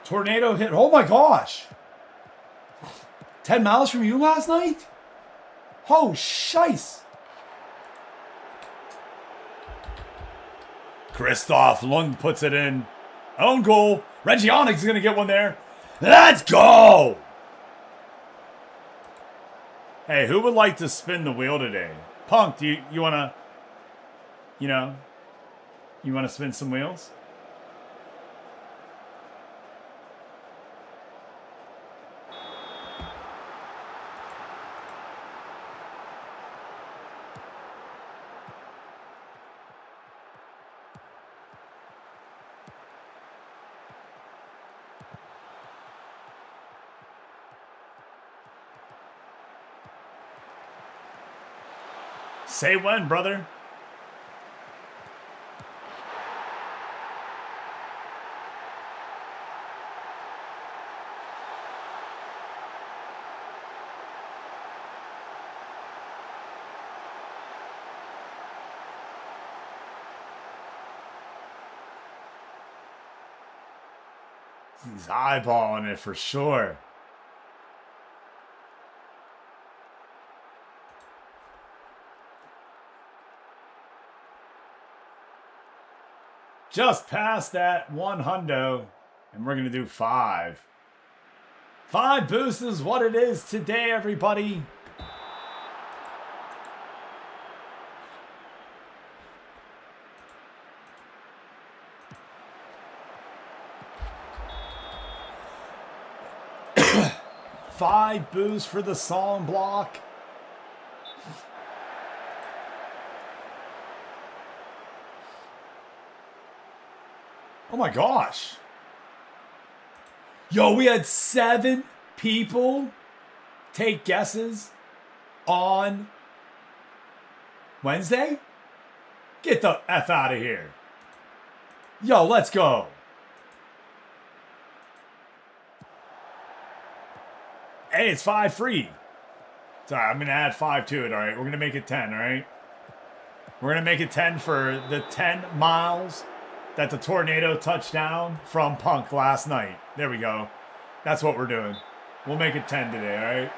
tornado hit. Oh my gosh. 10 miles from you last night? Oh, shice. Christoph Lund puts it in. Own goal. Reggie Onyx is going to get one there. Let's go. Hey, who would like to spin the wheel today? Punk, do you want to, you want to spin some wheels? Say when, brother. He's eyeballing it for sure. Just past that 100, and we're going to do 5. 5 boosts is what it is today, everybody. Five boosts for the song block. Oh my gosh. Yo, we had 7 people take guesses on Wednesday? Get the F out of here. Yo, let's go. Hey, it's 5 free. Sorry, I'm going to add 5 to it, all right? We're going to make it 10, all right? We're going to make it 10 for the 10 miles that the tornado touched down from Punk last night. There we go. That's what we're doing. We'll make it 10 today, all right?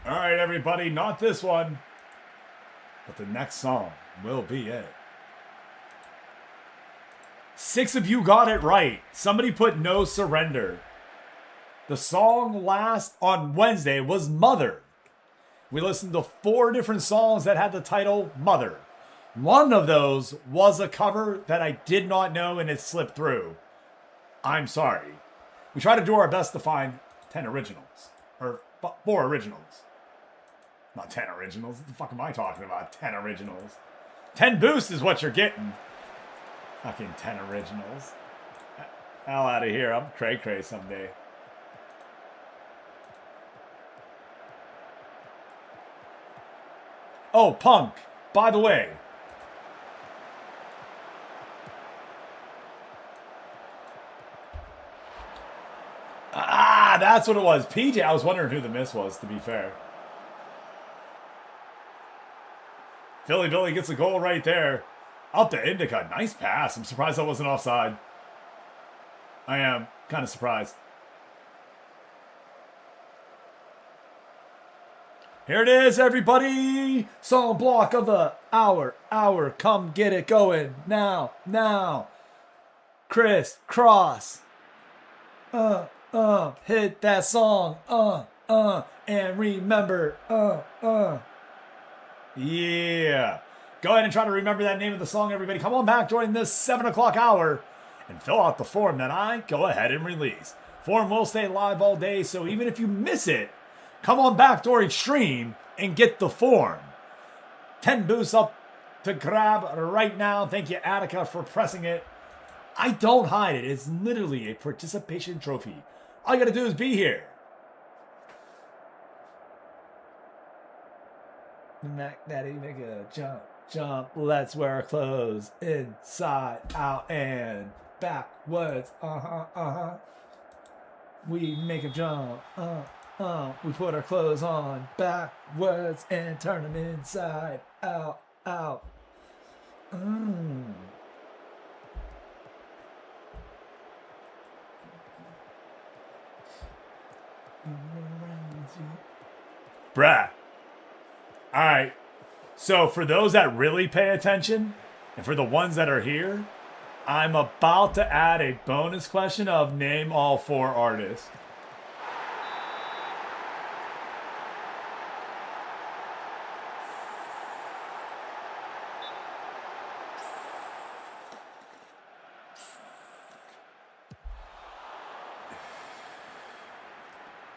All right, everybody, not this one, but the next song will be it. 6 of you got it right. Somebody put No Surrender. The song last on Wednesday was Mother. We listened to 4 different songs that had the title Mother. One of those was a cover that I did not know and it slipped through. I'm sorry. We try to do our best to find 10 originals. Or 4 originals. Not 10 originals. What the fuck am I talking about? 10 originals. 10 boosts is what you're getting. Fucking 10 originals. Hell out of here. I'm cray-cray someday. Oh, Punk. By the way. Ah, that's what it was. PJ. I was wondering who the miss was, to be fair. Philly Billy gets a goal right there. Up to Indica. Nice pass. I'm surprised that wasn't offside. I am kind of surprised. Here it is, everybody. Song block of the hour. Come get it going. Now. Chris Cross. Hit that song. And remember. Yeah. Go ahead and try to remember that name of the song, everybody. Come on back during this 7 o'clock hour and fill out the form that I go ahead and release. Form will stay live all day, so even if you miss it, come on back during stream and get the form. 10 boosts up to grab right now. Thank you, Attica, for pressing it. I don't hide it. It's literally a participation trophy. All you got to do is be here. Mac Daddy, make a jump. Let's wear our clothes inside, out, and backwards. We make a jump. We put our clothes on backwards and turn them inside, out. Bruh. All right. So for those that really pay attention, and for the ones that are here, I'm about to add a bonus question of name all 4 artists.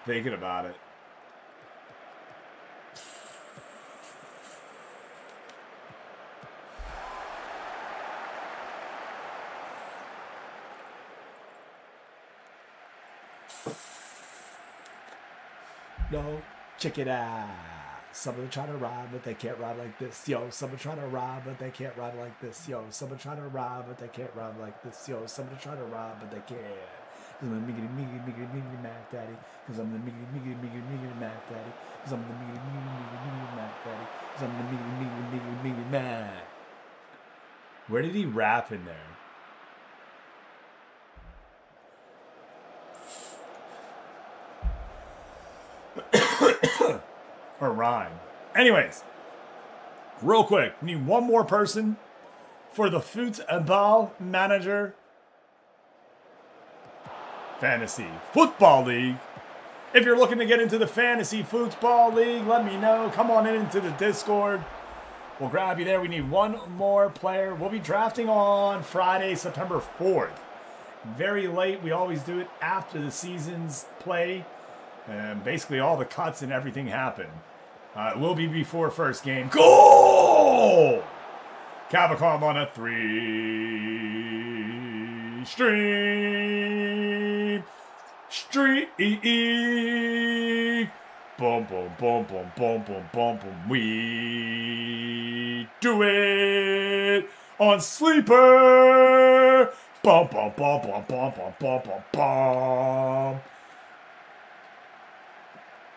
Thinking about it. No, check it out. Someone trying to rob, but they can't rob like this. Yo, someone trying to rob, but they can't rob like this. Yo, someone trying to rob, but they can't rob like this. Yo, someone trying to rob, but they can't. Cause I'm the miggity Mac Daddy. Cause I'm the miggity Mac Daddy. Cause I'm the miggity Mac Daddy. Cause I'm the miggity Mac. Where did he rap in there? Or rhyme. Anyways, real quick, need one more person for the Football Manager Fantasy Football League. If you're looking to get into the Fantasy Football League, let me know. Come on into the Discord. We'll grab you there. We need one more player. We'll be drafting on Friday, September 4th. Very late. We always do it after the season's play. And basically all the cuts and everything happen. It will be before first game. Goal! Cavacom on a 3-string. Streak. Boom, boom, boom, boom, boom, boom, boom, boom. We do it on Sleeper. Bum, bum, bum, bum, bum, bum, bum, bum, bum.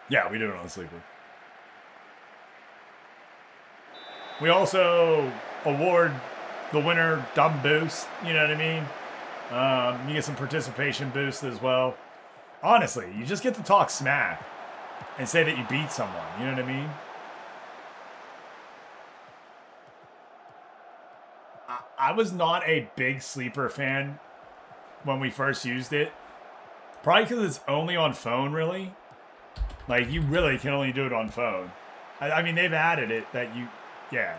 Yeah, we do it on Sleeper. We also award the winner dumb boost. You know what I mean? You get some participation boost as well. Honestly, you just get to talk smack and say that you beat someone. You know what I mean? I was not a big Sleeper fan when we first used it. Probably because it's only on phone, really. Like, you really can only do it on phone. I mean, they've added it that you... Yeah.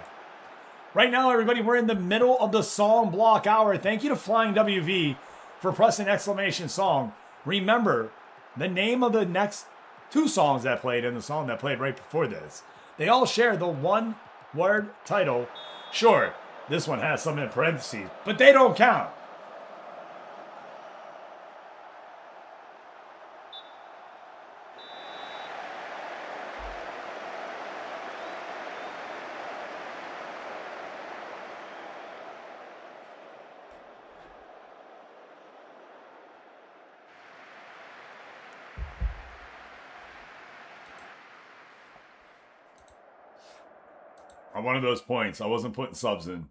Right now, everybody, we're in the middle of the song block hour. Thank you to Flying WV for pressing exclamation song. Remember, the name of the next two songs that played and the song that played right before this, they all share the one-word title. Sure, this one has some in parentheses, but they don't count. On one of those points, I wasn't putting subs in.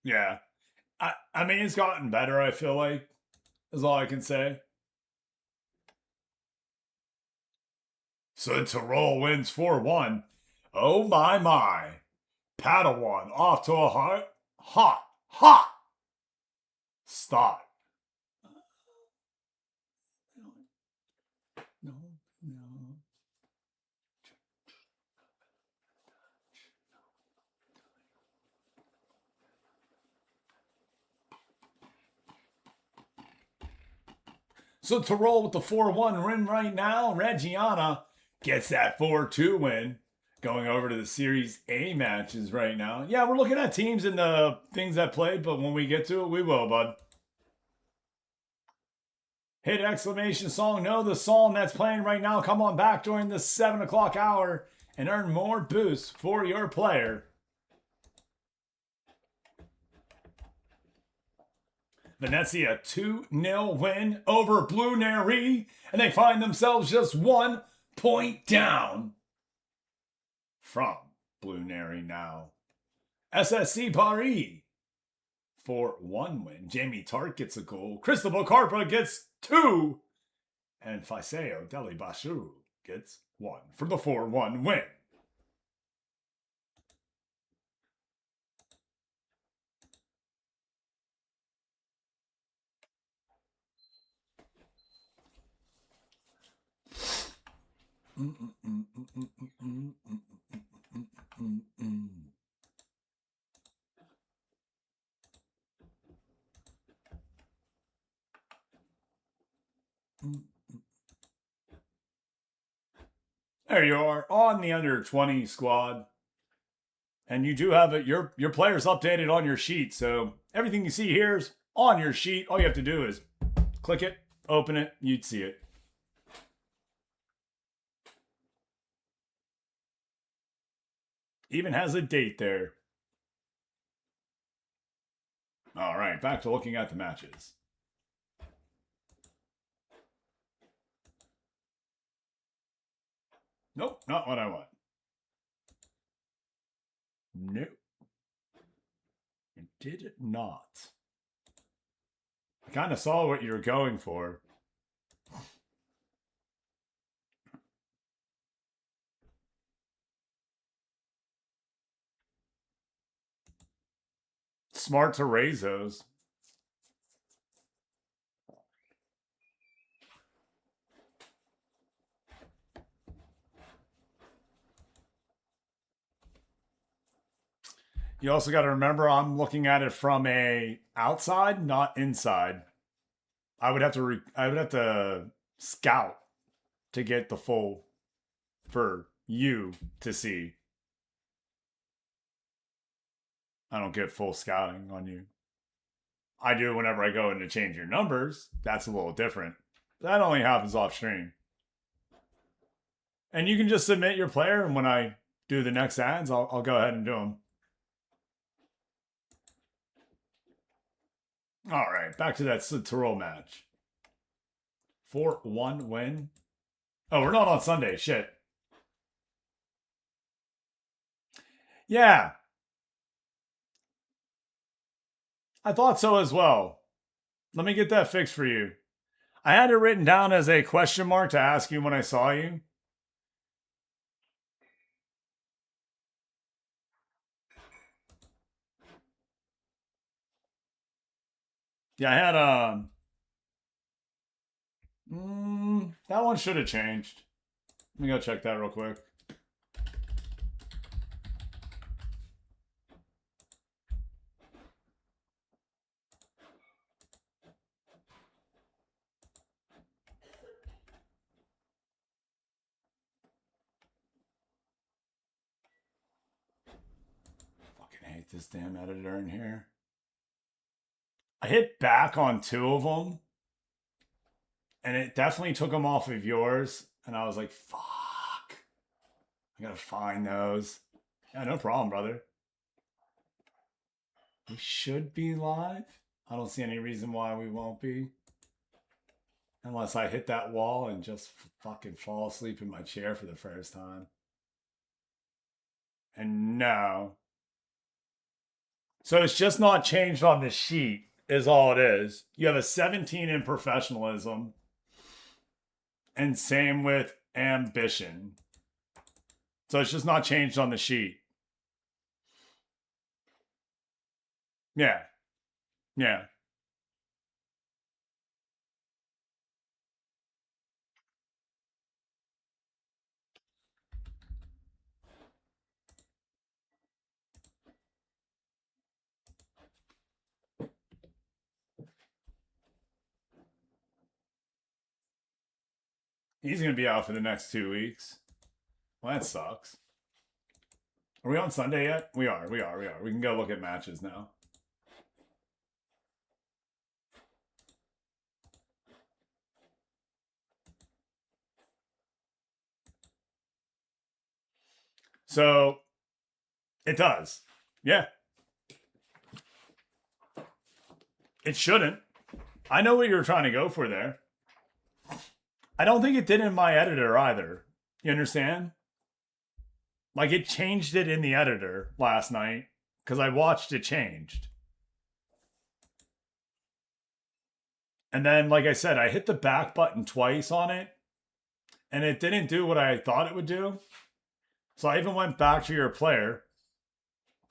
Yeah. I mean, it's gotten better, I feel like, is all I can say. So Tyrol wins 4-1. Oh my. Padawan off to a hot start. No. So Tyrol with the 4-1 win right now. Reggiana gets that 4-2 win. Going over to the Series A matches right now. Yeah, we're looking at teams and the things that played, but when we get to it, we will, bud. Hit exclamation song. No, the song that's playing right now. Come on back during the 7 o'clock hour and earn more boosts for your player. Venezia 2-0 win over Blue Neri, and they find themselves just 1 point down from Blue Neri now. SSC Paris 4-1 win. Jamie Tart gets a goal. Cristobal Carpa gets 2. And Faiseo Deli Bashu gets 1 for the 4-1 win. There you are on the under 20 squad. And you do have it, your players updated on your sheet. So everything you see here is on your sheet. All you have to do is click it, open it, you'd see it. Even has a date there. All right, back to looking at the matches. Nope, not what I want. Nope. It did not. I kind of saw what you were going for. Smart to raise those. You also got to remember I'm looking at it from a outside, not inside. I would have to scout to get the full for you to see. I don't get full scouting on you. I do whenever I go in to change your numbers. That's a little different. That only happens off stream. And you can just submit your player, and when I do the next ads, I'll go ahead and do them. All right, back to that Tyrrell match. 4-1 win. Oh, we're not on Sunday. Shit. Yeah. I thought so as well. Let me get that fixed for you. I had it written down as a question mark to ask you when I saw you. Yeah, I had that one should have changed. Let me go check that real quick. Fucking hate this damn editor in here. I hit back on 2 of them, and it definitely took them off of yours. And I was like, fuck. I gotta find those. Yeah, no problem, brother. We should be live. I don't see any reason why we won't be. Unless I hit that wall and just fucking fall asleep in my chair for the first time. And no. So it's just not changed on the sheet, is all it is. You have a 17 in professionalism. And same with ambition. So it's just not changed on the sheet. Yeah. Yeah. He's going to be out for the next 2 weeks. Well, that sucks. Are we on Sunday yet? We are. We can go look at matches now. So, it does. Yeah. It shouldn't. I know what you were trying to go for there. I don't think it did in my editor either. You understand? Like, it changed it in the editor last night because I watched it changed. And then, like I said, I hit the back button twice on it, and it didn't do what I thought it would do. So I even went back to your player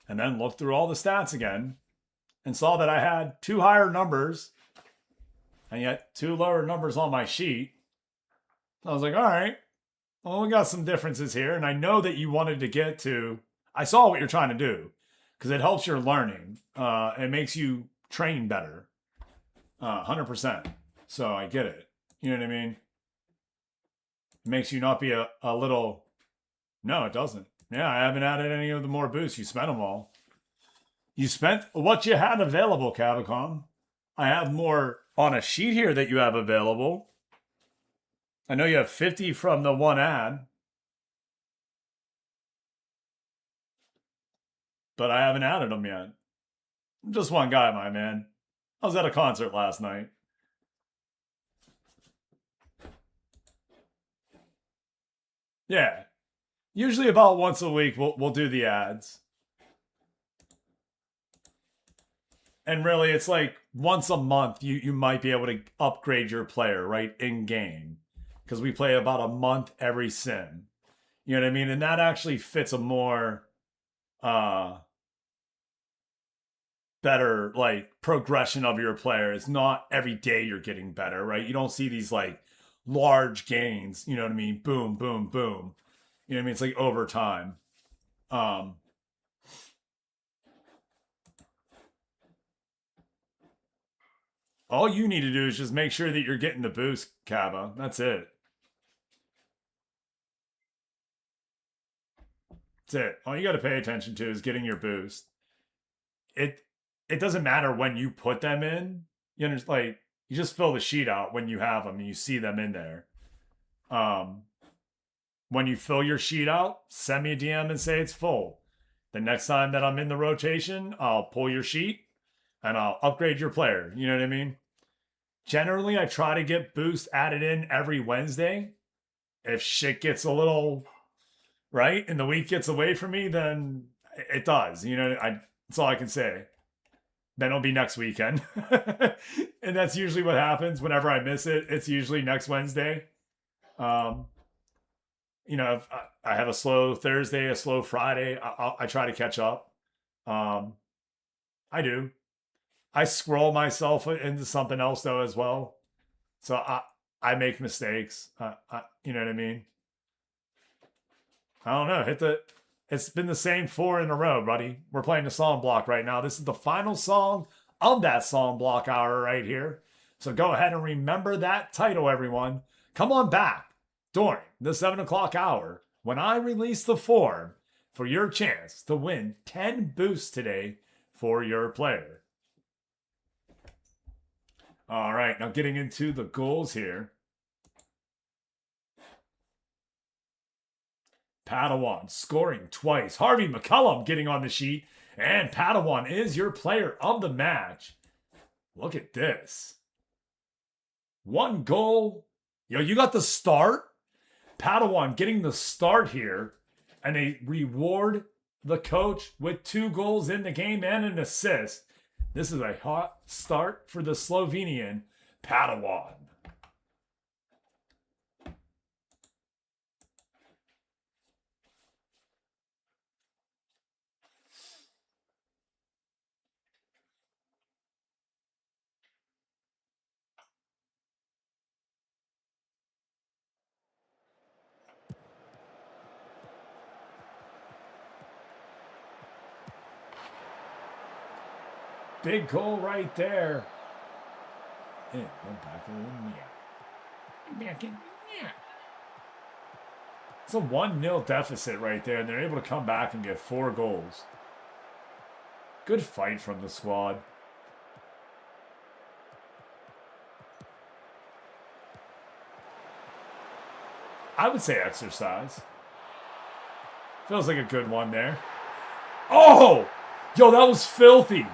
and then looked through all the stats again and saw that I had 2 higher numbers and yet 2 lower numbers on my sheet. I was like, all right, well, we got some differences here. And I know that you wanted to get to, I saw what you're trying to do because it helps your learning. It makes you train better. 100%. So I get it. You know what I mean? It makes you not be a little No, it doesn't. Yeah, I haven't added any of the more boosts. You spent them all. You spent what you had available, Cabicom. I have more on a sheet here that you have available. I know you have 50 from the one ad, but I haven't added them yet. I'm just one guy, my man. I was at a concert last night. Yeah. Usually about once a week we'll do the ads. And really it's like once a month you might be able to upgrade your player, right? In game. Because we play about a month every sim. You know what I mean? And that actually fits a more better like progression of your player. It's not every day you're getting better, right? You don't see these like large gains, you know what I mean? Boom, boom, boom. You know what I mean? It's like over time. Um all you need to do is just make sure that you're getting the boost, Kaba. That's it. That's it. All you got to pay attention to is getting your boost. It it doesn't matter when you put them in. You know, like you just fill the sheet out when you have them and you see them in there. Um, when you fill your sheet out, send me a DM and say it's full. The next time that I'm in the rotation, I'll pull your sheet and I'll upgrade your player. You know what I mean? Generally, I try to get boost added in every Wednesday. If shit gets a little right and the week gets away from me, then it does. You know, that's all I can say. Then it'll be next weekend. And that's usually what happens whenever I miss it. It's usually next Wednesday. Um, you know, if I have a slow Thursday, a slow Friday, I try to catch up. Um, I do. I scroll myself into something else though as well. So I make mistakes. You know what I mean? I don't know. It's been the same 4 in a row, buddy. We're playing the song block right now. This is the final song of that song block hour right here. So go ahead and remember that title, everyone. Come on back during the 7 o'clock hour when I release the form for your chance to win 10 boosts today for your player. All right, now getting into the goals here. Padawan scoring twice. Harvey McCullum getting on the sheet. And Padawan is your player of the match. Look at this. 1 goal. Yo, you got the start. Padawan getting the start here. And they reward the coach with 2 goals in the game and an assist. This is a hot start for the Slovenian Padawan. Big goal right there. And back in the back in It's a 1-0 deficit right there, and they're able to come back and get 4 goals. Good fight from the squad. I would say exercise. Feels like a good one there. Oh! Yo, that was filthy.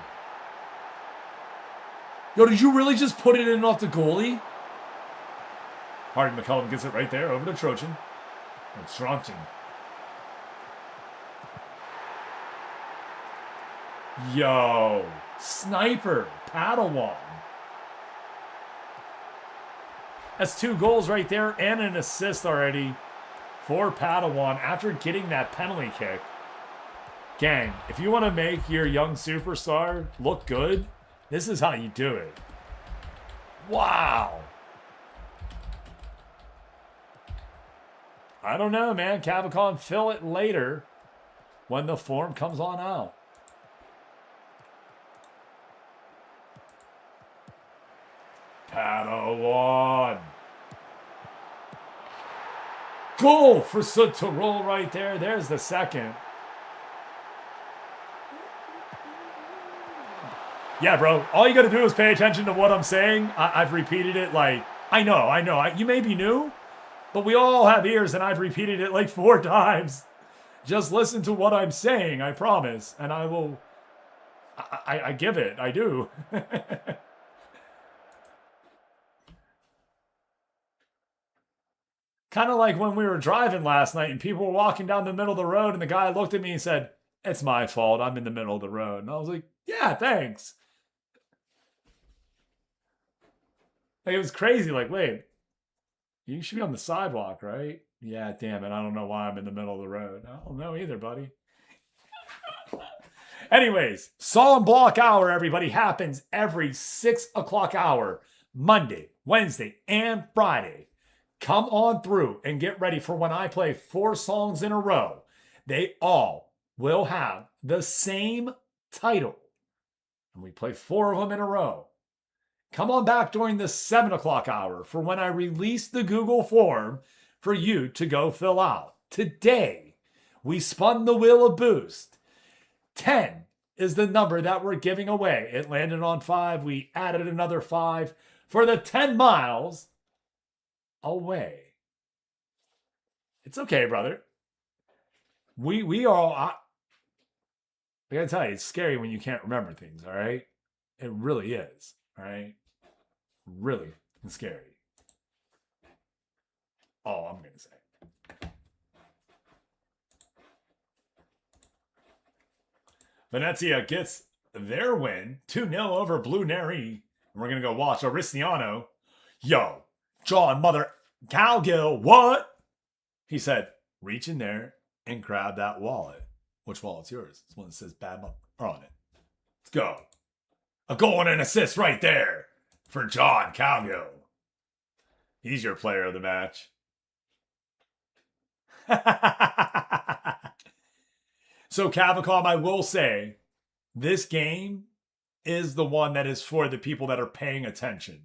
Yo, did you really just put it in off the goalie? Harvey McCullum gets it right there over to Trojan. And Trojan. Yo, sniper, Padawan. That's 2 goals right there and an assist already for Padawan after getting that penalty kick. Gang, if you want to make your young superstar look good, this is how you do it. Wow. I don't know, man. Cavicon, fill it later when the form comes on out. Padawan. Goal for Sud to roll right there. There's the second. Yeah, bro. All you got to do is pay attention to what I'm saying. I've repeated it like, I know. You may be new, but we all have ears, and I've repeated it like 4 times. Just listen to what I'm saying, I promise. And I will... I give it. I do. Kind of like when we were driving last night and people were walking down the middle of the road and the guy looked at me and said, "It's my fault. I'm in the middle of the road." And I was like, "Yeah, thanks." Like, it was crazy. Like, wait, you should be on the sidewalk, right? Yeah, damn it. I don't know why I'm in the middle of the road. I don't know either, buddy. Anyways, Solemn Block Hour, everybody, happens every 6 o'clock hour, Monday, Wednesday, and Friday. Come on through and get ready for when I play 4 songs in a row. They all will have the same title. And we play 4 of them in a row. Come on back during the 7 o'clock hour for when I release the Google form for you to go fill out. Today, we spun the wheel of boost. 10 is the number that we're giving away. It landed on 5. We added another 5 for the 10 miles away. It's okay, brother. We all... I gotta tell you, it's scary when you can't remember things, all right? It really is, all right? Really scary. All I'm gonna say. Venezia gets their win, 2-0 over Blue Neri. And we're going to go watch Aristiano. Yo, John Mother Calgill, what? He said, reach in there and grab that wallet. Which wallet's yours? It's one that says bad mother on it. Let's go. A goal and an assist right there for John Calgill. He's your player of the match. So, Cavacom, I will say, this game is the one that is for the people that are paying attention,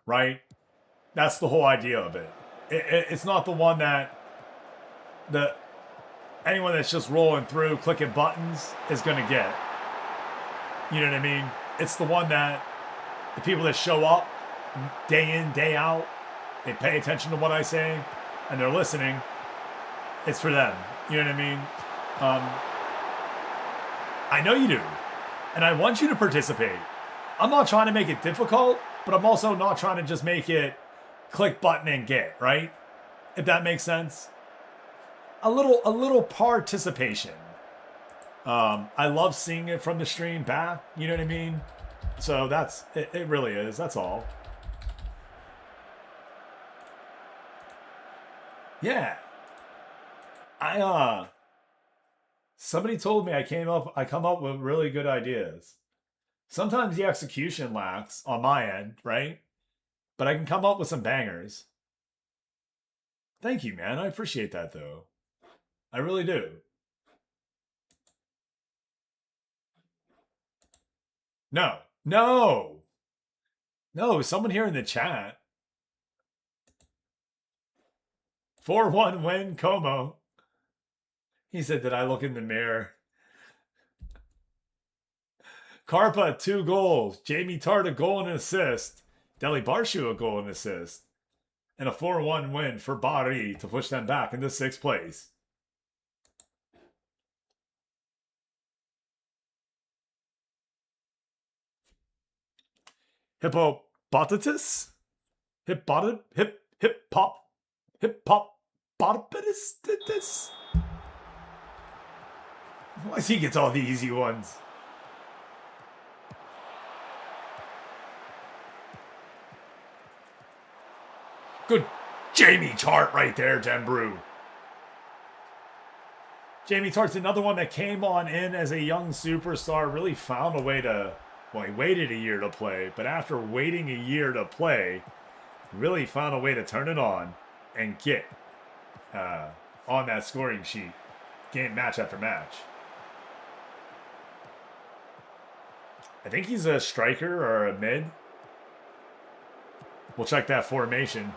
right? That's the whole idea of it. It's not the one that anyone that's just rolling through, clicking buttons is going to get. You know what I mean? It's the one that the people that show up day in, day out, they pay attention to what I say, and they're listening. It's for them. You know what I mean? I know you do. And I want you to participate. I'm not trying to make it difficult, but I'm also not trying to just make it click button and get, right? If that makes sense. A little participation. I love seeing it from the stream back. You know what I mean? So that's, it really is. That's all. Yeah. Somebody told me I come up with really good ideas. Sometimes the execution lacks on my end, right? But I can come up with some bangers. Thank you, man. I appreciate that, though. I really do. No. Someone here in the chat. 4-1 win, Como. He said, did I look in the mirror? Karpa, 2 goals. Jamie Tart, a goal and an assist. Deli Barshu, a goal and assist. And a 4-1 win for Bari to push them back into 6th place. Hippopotamus? Hip hop botapetis? Why does he get all the easy ones? Good Jamie Tart right there, Denbrew. Jamie Tart's another one that came on in as a young superstar, really found a way to, well, he waited a year to play, but after waiting a year to play, really found a way to turn it on and get on that scoring sheet, game match after match. I think he's a striker or a mid. We'll check that formation.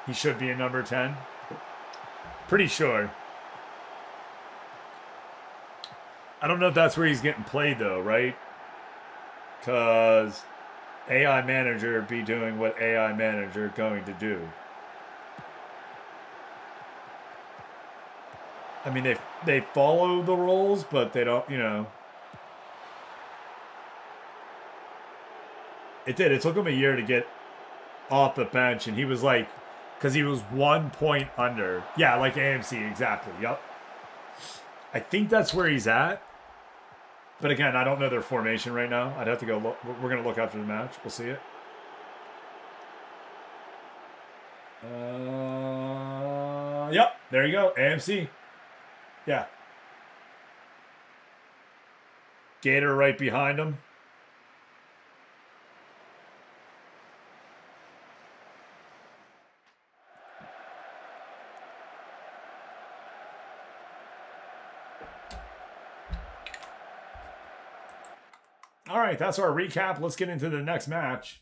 He should be a number 10. Pretty sure. I don't know if that's where he's getting played, though, right? Because AI Manager be doing what AI Manager going to do. I mean, they follow the rules, but they don't, you know. It did. It took him a year to get off the bench, and he was like, because he was 1 point under. Yeah, like AMC, exactly. Yep. I think that's where he's at. But again, I don't know their formation right now. I'd have to go look. We're going to look after the match. We'll see it. Yep. There you go. AMC. Yeah. Gator right behind him. All right, that's our recap. Let's get into the next match.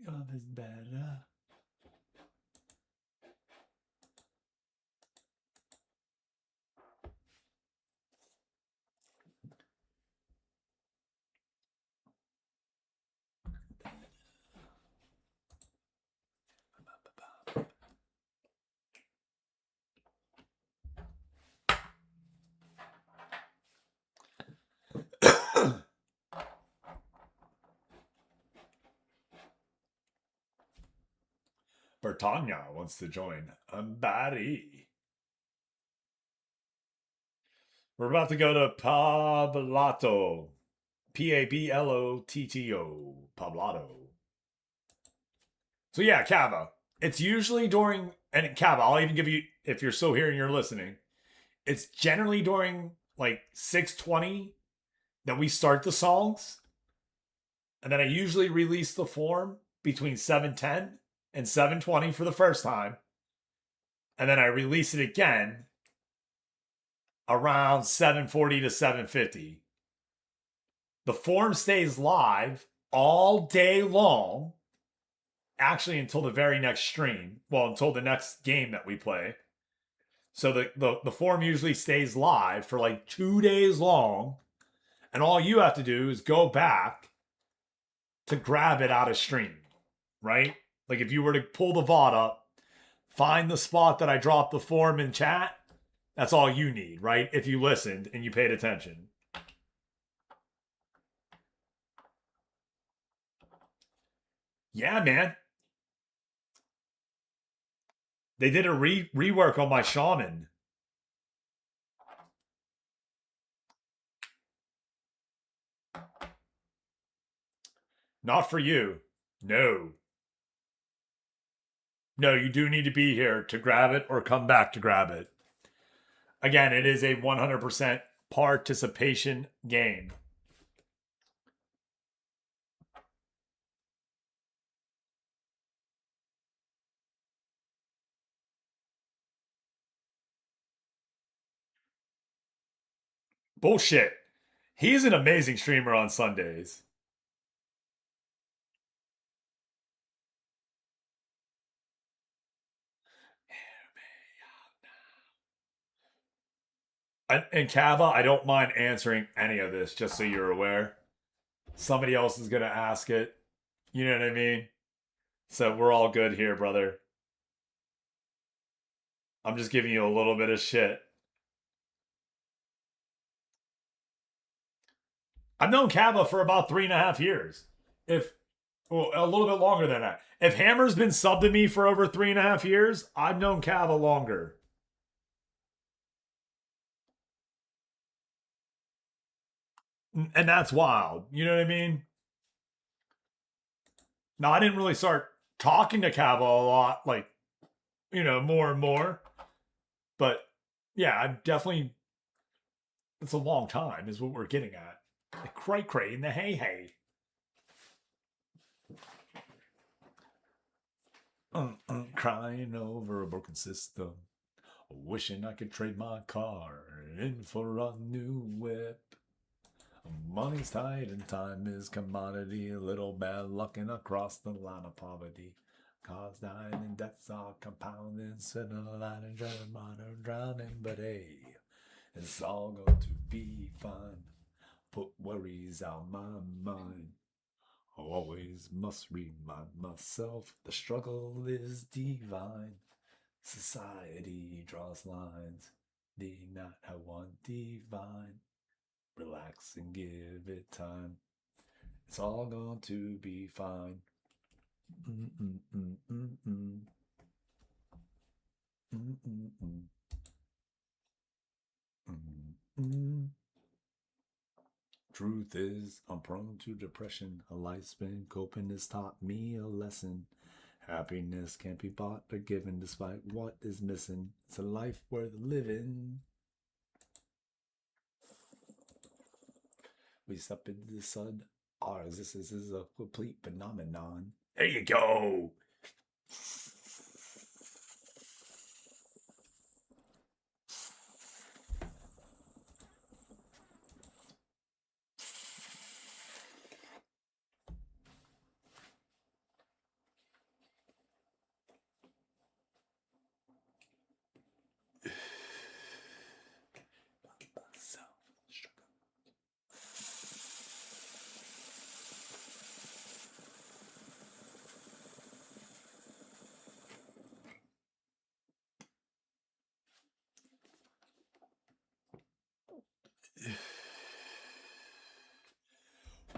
Love is better. Bertagna wants to join. Barry. We're about to go to Pablato. Pablotto. Pablato. So yeah, Cava. It's usually during, and Cava, I'll even give you, if you're still here and you're listening, it's generally during like 6:20 that we start the songs. And then I usually release the form between 7:10 and 7:20 for the first time. And then I release it again around 7:40 to 7:50. The form stays live all day long, actually until the very next stream. Well, until the next game that we play. So the form usually stays live for like 2 days long. And all you have to do is go back to grab it out of stream, right? Like if you were to pull the VOD up, find the spot that I dropped the form in chat, that's all you need, right? If you listened and you paid attention. Yeah, man. They did a rework on my shaman. Not for you. No. No, you do need to be here to grab it or come back to grab it. Again, it is a 100% participation game. Bullshit. He's an amazing streamer on Sundays. And Kava, I don't mind answering any of this, just so you're aware. Somebody else is going to ask it. You know what I mean? So we're all good here, brother. I'm just giving you a little bit of shit. I've known Kava for about 3.5 years. Well, a little bit longer than that. If Hammer's been subbed to me for over 3.5 years, I've known Kava longer. And that's wild. You know what I mean? Now, I didn't really start talking to Kava a lot, like, more and more. But yeah, I'm definitely, it's a long time, is what we're getting at. The cray cray and the hey hey. Crying over a broken system. Wishing I could trade my car in for a new whip. Money's tight and time is commodity. A little bad luck and across the line of poverty. Cause dying and deaths are compounding. Sitting on a line and drowning. But hey, it's all going to be fine. Put worries out my mind. Always must remind myself the struggle is divine. Society draws lines, they not have one divine. Relax and give it time. It's all going to be fine. Truth is, I'm prone to depression. A life spent coping has taught me a lesson. Happiness can't be bought or given despite what is missing. It's a life worth living. We step into the sun. Our existence is a complete phenomenon. There you go.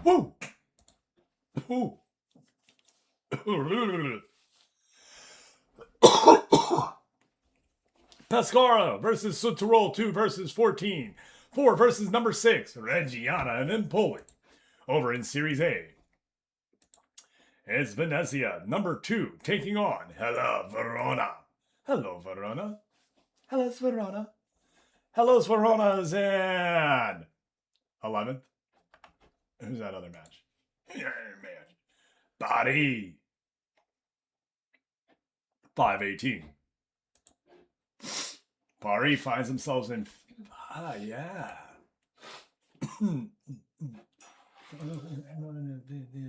Woo! Woo! Pescara versus Sutterol 2 versus 14. 4 versus number 6, Reggiana and Empoli. Over in Series A. It's Venezia, number 2, taking on Hello Verona. Hello Verona. Hello Verona. Hello Verona's in 11th. Who's that other match? Body. 518. Paris finds themselves in. Yeah.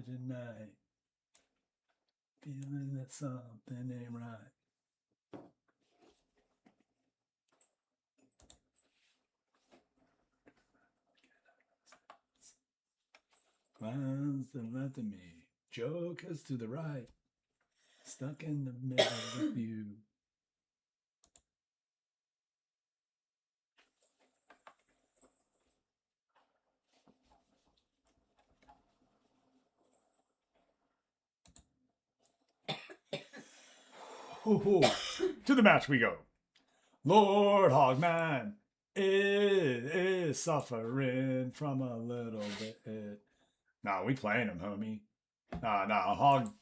Tonight. Feeling that something ain't right. Clowns to the left of me, jokers to the right, stuck in the middle with you. To the match we go. Lord Hogman is suffering from a little bit. Nah, we playing him, homie. Nah, Hog.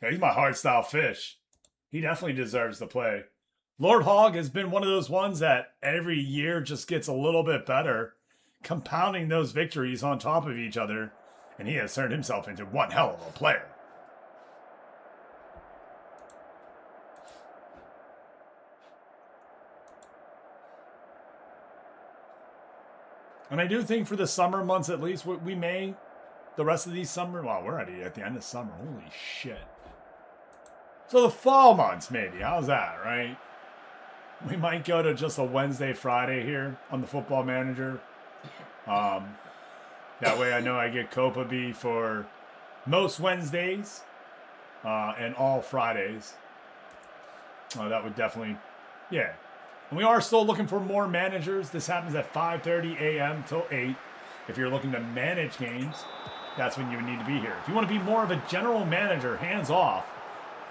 Yeah, he's my hard-style fish. He definitely deserves to play. Lord Hog has been one of those ones that every year just gets a little bit better, compounding those victories on top of each other, and he has turned himself into one hell of a player. And I do think for the summer months at least, we may, the rest of these summer, well, we're already at the end of summer. Holy shit. So the fall months, maybe. How's that, right? We might go to just a Wednesday, Friday here on the Football Manager. That way I know I get Copa B for most Wednesdays and all Fridays. That would definitely, yeah. And we are still looking for more managers. This happens at 5:30 a.m. till 8. If you're looking to manage games, that's when you would need to be here. If you want to be more of a general manager, hands off,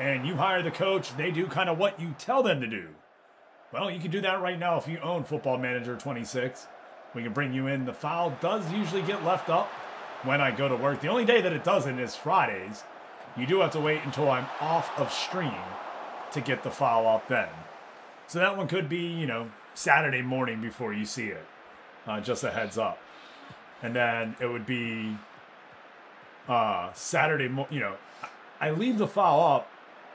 and you hire the coach, they do kind of what you tell them to do. Well, you can do that right now if you own Football Manager 26. We can bring you in. The file does usually get left up when I go to work. The only day that it doesn't is Fridays. You do have to wait until I'm off of stream to get the file up then. So that one could be, Saturday morning before you see it. Just a heads up. And then it would be Saturday, I leave the file up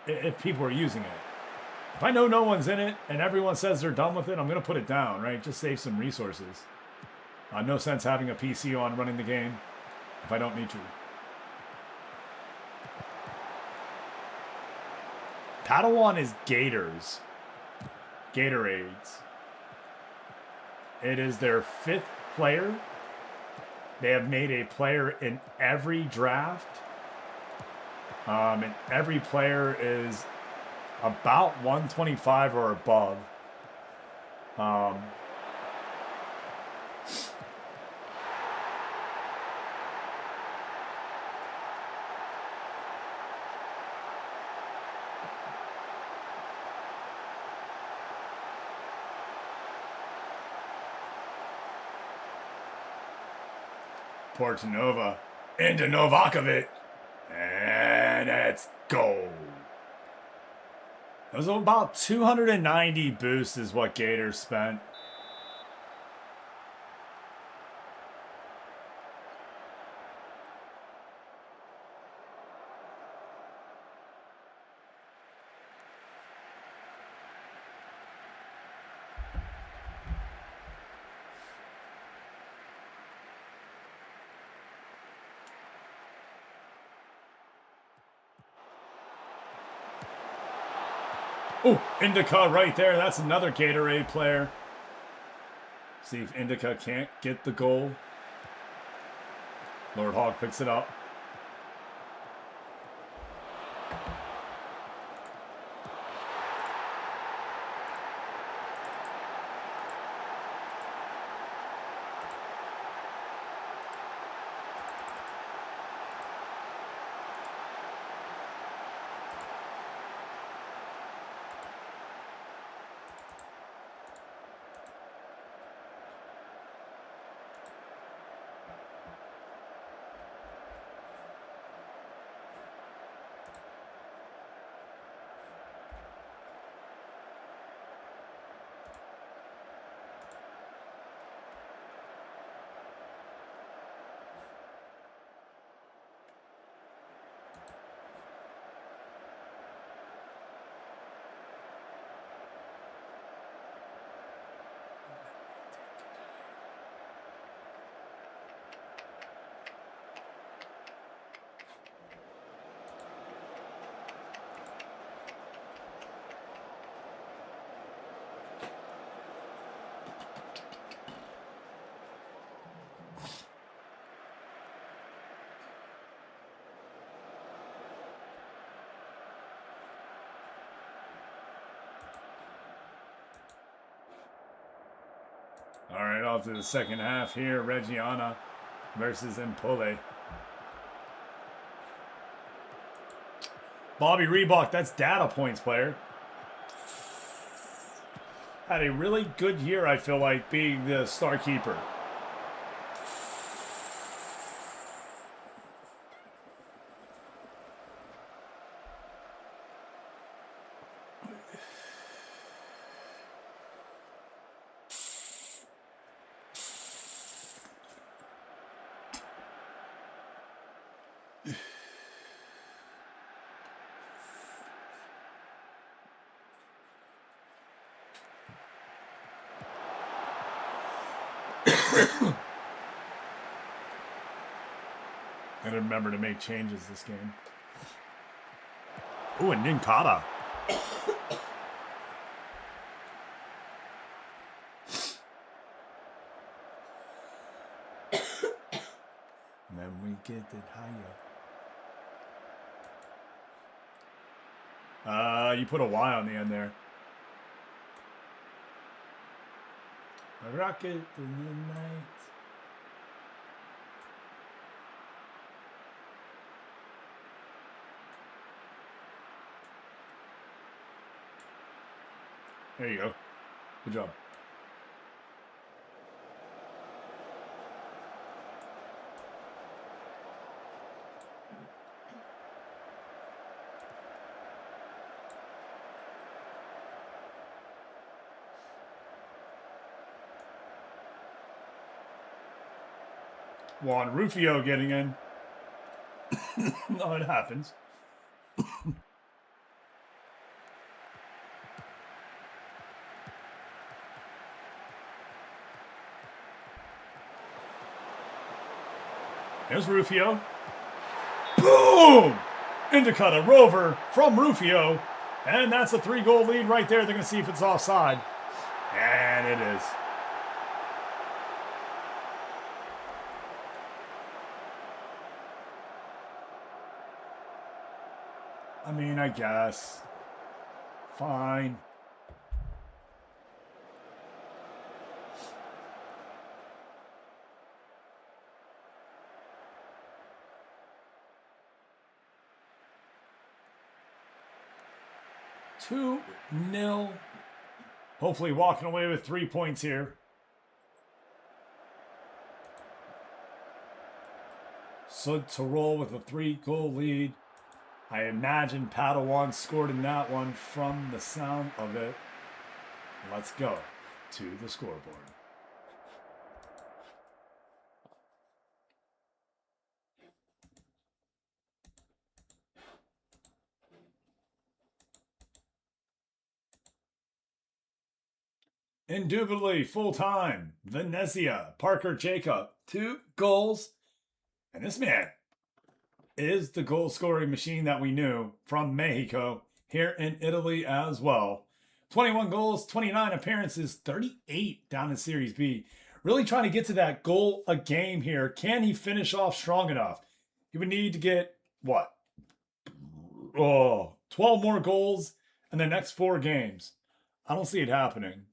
if people are using it. If I know no one's in it and everyone says they're done with it, I'm going to put it down, right? Just save some resources. No sense having a PC on running the game if I don't need to. Padawan is Gators. Gatorades. It is their 5th player. They have made a player in every draft. And every player is about 125 or above. Portanova into Novakovic. And it's goal. It was about 290 boosts is what Gators spent. Oh, Indica right there. That's another Gatorade player. See if Indica can't get the goal. Lord Hawk picks it up. All right, off to the second half here. Reggiana versus Empoli. Bobby Reebok, that's data points player. Had a really good year, I feel like, being the star keeper. Gotta remember to make changes this game. Ooh, and Ninkata. And then we get it higher. You put a Y on the end there. A rocket in the night. There you go. Good job. Juan Rufio getting in. No, it happens. There's Rufio. Boom! Indicata rover from Rufio. And that's a 3-goal lead right there. They're going to see if it's offside. And it is. I mean, I guess. Fine. Two 0. Hopefully walking away with 3 points here. So to roll with a 3-goal lead. I imagine Padawan scored in that one from the sound of it. Let's go to the scoreboard. Indubitably full-time. Venezia, Parker Jacob, 2 goals. And this man is the goal-scoring machine that we knew from Mexico, here in Italy as well. 21 goals, 29 appearances, 38 down in Series B. Really trying to get to that goal a game here. Can he finish off strong enough? He would need to get, what? 12 more goals in the next 4 games. I don't see it happening.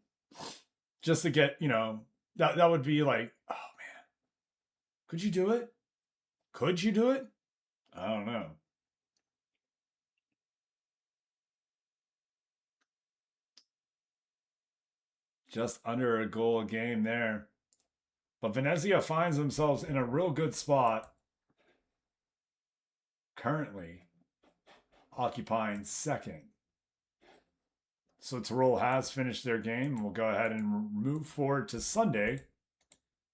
Just to get, that would be like, oh man. Could you do it? Could you do it? I don't know. Just under a goal a game there. But Venezia finds themselves in a real good spot. Currently occupying second. So Tirol has finished their game. We'll go ahead and move forward to Sunday.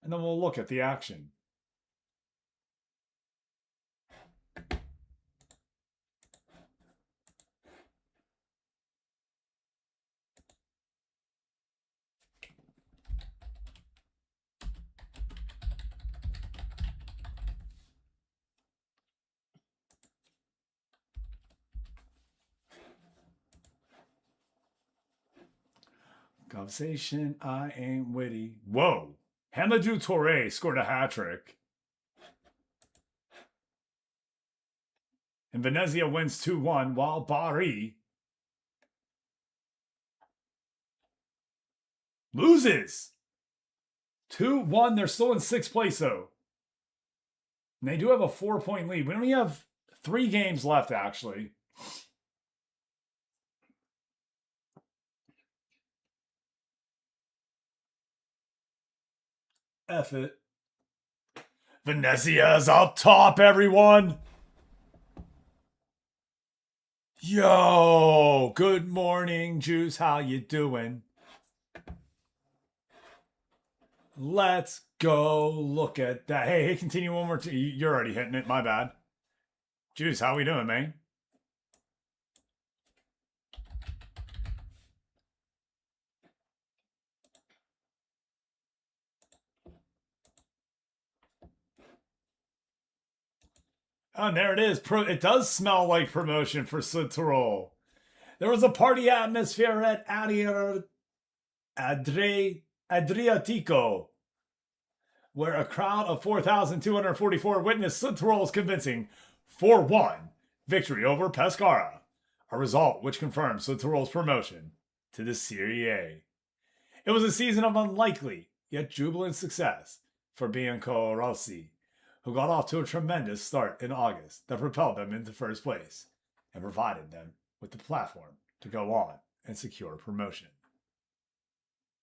And then we'll look at the action. Conversation, I ain't witty. Whoa. Hamadou Touré scored a hat-trick. And Venezia wins 2-1, while Bari loses 2-1. They're still in 6th place, though. And they do have a 4-point lead. We only have 3 games left, actually. F it. Venezia's up top, everyone. Yo, good morning, Juice. How you doing? Let's go look at that. Hey, continue one more. You're already hitting it. My bad. Juice, how we doing, man? Oh, and there it is. It does smell like promotion for Südtirol. There was a party atmosphere at Adriatico, where a crowd of 4,244 witnessed Südtirol's convincing 4-1 victory over Pescara, a result which confirms Südtirol's promotion to the Serie A. It was a season of unlikely yet jubilant success for Bianco Rossi, who got off to a tremendous start in August that propelled them into first place and provided them with the platform to go on and secure promotion.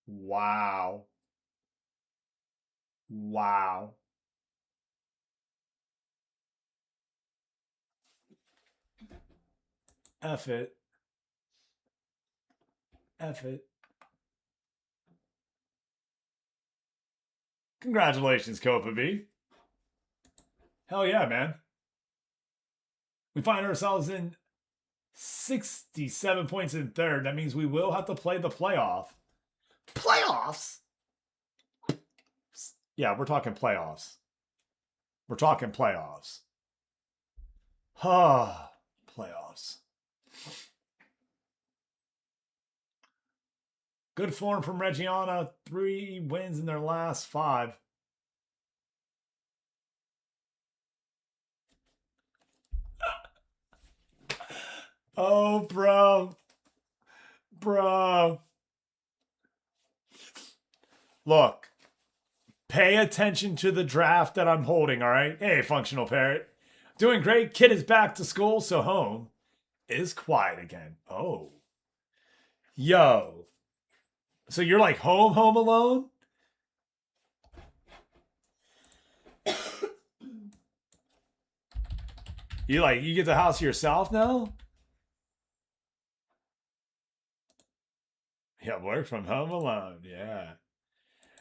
Wow. Wow. F it. F it. Congratulations, Copa B. Hell yeah, man. We find ourselves in 67 points in 3rd. That means we will have to play the playoff. Playoffs? Yeah, we're talking playoffs. We're talking playoffs. Playoffs. Good form from Reggiana. 3 wins in their last 5. Oh, bro. Bro. Look. Pay attention to the draft that I'm holding, all right? Hey, functional parrot. Doing great. Kid is back to school, so home is quiet again. Oh. Yo. So you're like home alone? You get the house yourself now? Yeah, work from home alone. Yeah.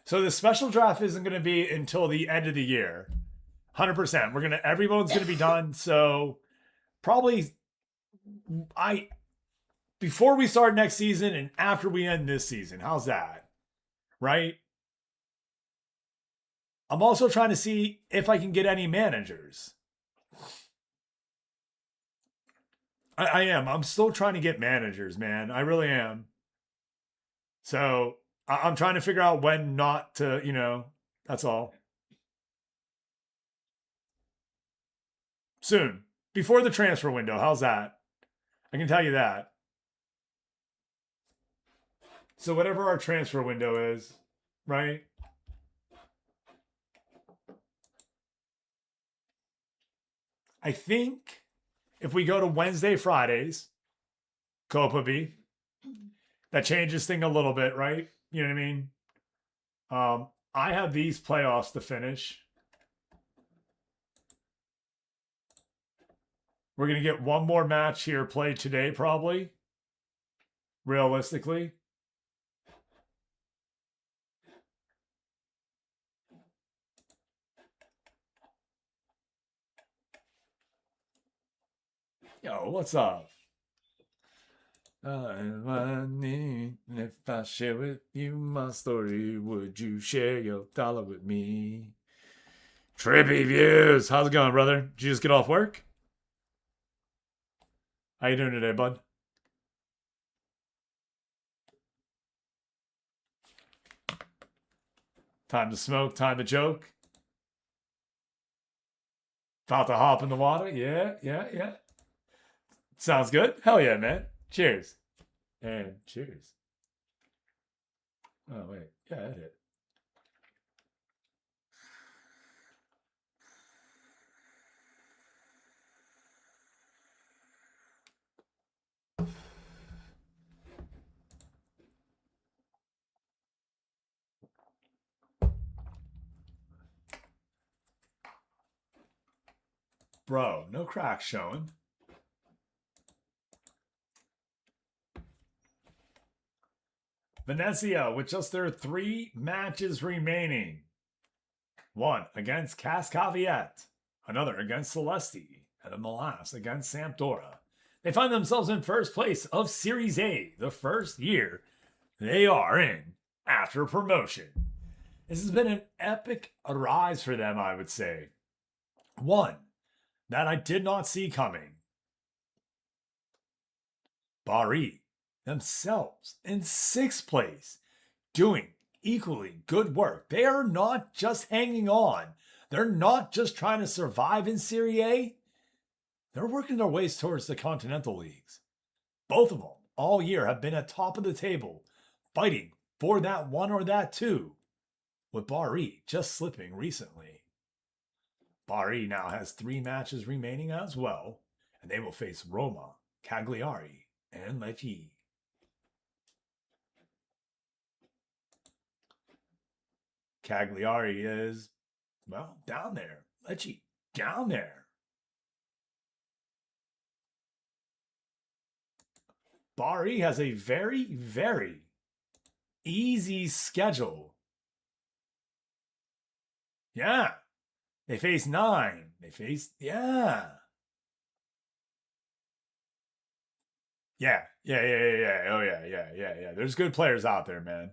So the special draft isn't going to be until the end of the year. 100%. Everyone's going to be done. So probably before we start next season and after we end this season. How's that? Right? I'm also trying to see if I can get any managers. I am. I'm still trying to get managers, man. I really am. So I'm trying to figure out when not to, that's all. Soon. Before the transfer window. How's that? I can tell you that. So whatever our transfer window is, right? I think if we go to Wednesday, Fridays, Copa B, that changes thing a little bit, right? You know what I mean? I have these playoffs to finish. We're going to get one more match here played today, probably. Realistically. Yo, what's up? If I share with you my story, would you share your dollar with me? Trippy Views. How's it going, brother? Did you just get off work? How you doing today, bud? Time to smoke, time to joke. About to hop in the water. Yeah. Sounds good. Hell yeah, man. Cheers. And cheers. Oh, wait. Yeah, that hit. Bro, no cracks showing. Venezia with just their 3 matches remaining. One against Cascaviet, another against Celesti, and then the last against Sampdoria. They find themselves in first place of Series A, the first year they are in after promotion. This has been an epic rise for them, I would say. One that I did not see coming. Bari themselves in 6th place, doing equally good work. They are not just hanging on. They're not just trying to survive in Serie A. They're working their ways towards the Continental Leagues. Both of them all year have been at top of the table, fighting for that 1 or that 2, with Bari just slipping recently. Bari now has 3 matches remaining as well, and they will face Roma, Cagliari, and Lecce. Cagliari is, well, down there. Lecce, down there. Bari has a very, very easy schedule. Yeah. They face 9. Yeah. Yeah. Oh, yeah. There's good players out there, man.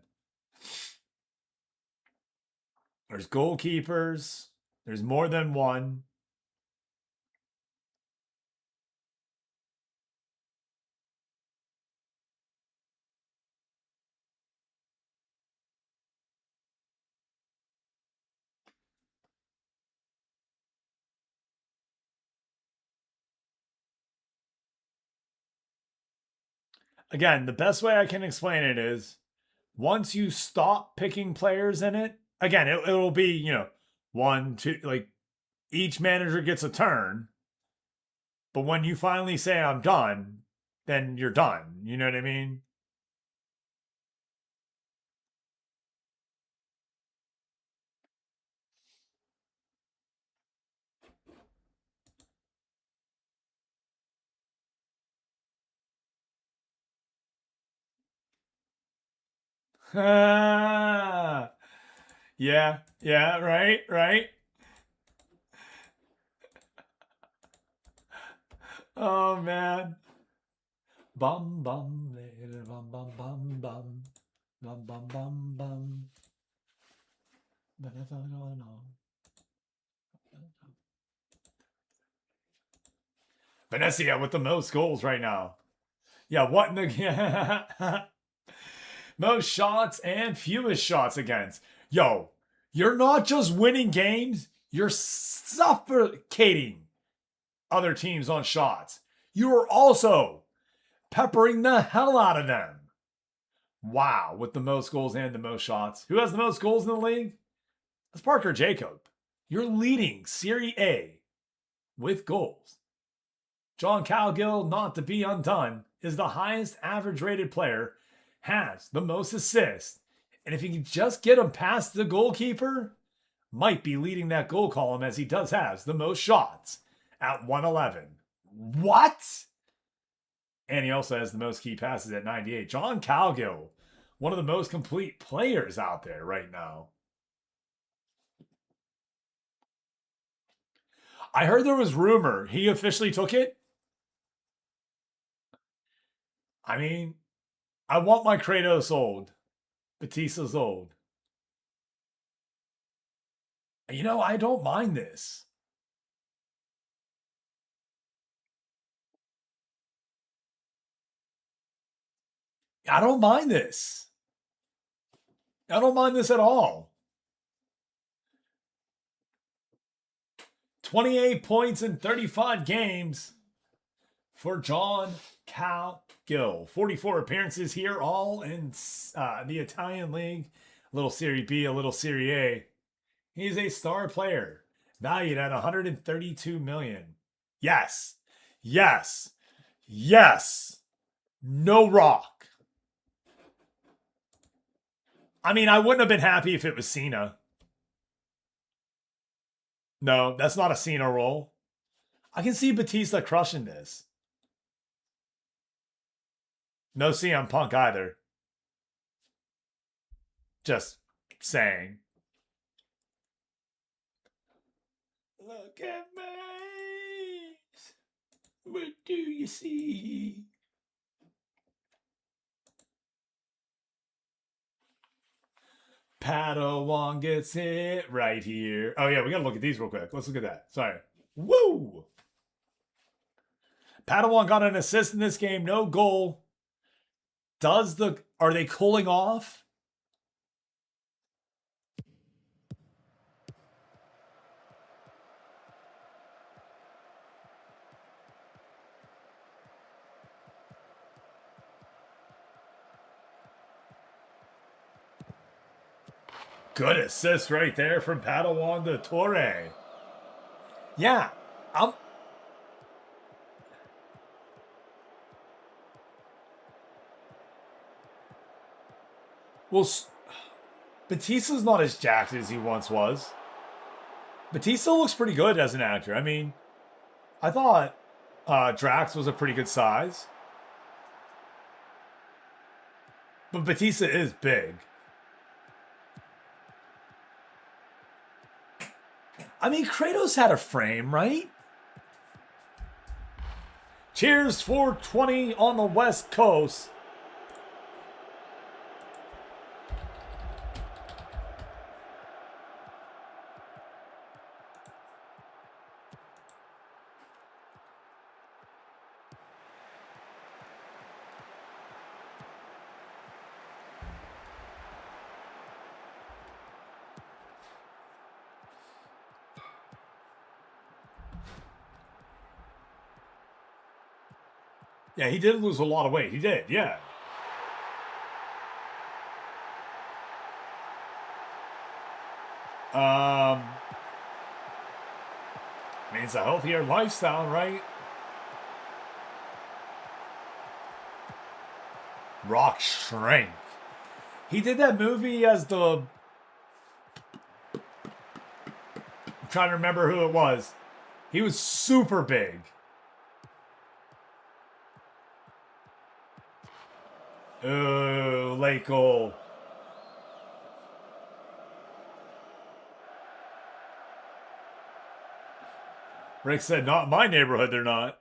There's goalkeepers. There's more than one. Again, the best way I can explain it is once you stop picking players in it, again, it'll be, you know, one, two, like each manager gets a turn. But when you finally say I'm done, then you're done. You know what I mean? Yeah, yeah, right, right. Oh man. Bum bum bum bum bum bum bum bum bum bum. Venecia with the most goals right now. Yeah, what in the most shots and fewest shots against? Yo, you're not just winning games, you're suffocating other teams on shots. You are also peppering the hell out of them. Wow, with the most goals and the most shots. Who has the most goals in the league? That's Parker Jacob. You're leading Serie A with goals. John Calgill, not to be undone, is the highest average rated player, has the most assists, and if you can just get him past the goalkeeper, might be leading that goal column as he does have the most shots at 111. What? And he also has the most key passes at 98. John Calgill, one of the most complete players out there right now. I heard there was rumor he officially took it. I mean, I want my Kratos old. Batista's old. You know, I don't mind this. I don't mind this. I don't mind this at all. 28 points in 35 games for John Calgill. 44 appearances here, all in the Italian League. A little Serie B, a little Serie A. He's a star player, valued at 132 million. Yes, yes, yes. No rock. I mean, I wouldn't have been happy if it was Cena. No, that's not a Cena role. I can see Batista crushing this. No CM Punk either. Just saying. Look at me. What do you see? Padawan gets it right here. Oh, yeah, we got to look at these real quick. Let's look at that. Sorry. Woo! Padawan got an assist in this game. No goal. Are they cooling off? Good assist right there from Padawan to Torre. Yeah, well, Batista's not as jacked as he once was. Batista looks pretty good as an actor. I mean, I thought Drax was a pretty good size. But Batista is big. I mean, Kratos had a frame, right? Cheers 420 on the West Coast. Yeah, he did lose a lot of weight. He did, yeah. I mean, it's a healthier lifestyle, right? Rock strength. He did that movie as the... I'm trying to remember who it was. He was super big. Oh, late goal. Rick said, not in my neighborhood, they're not.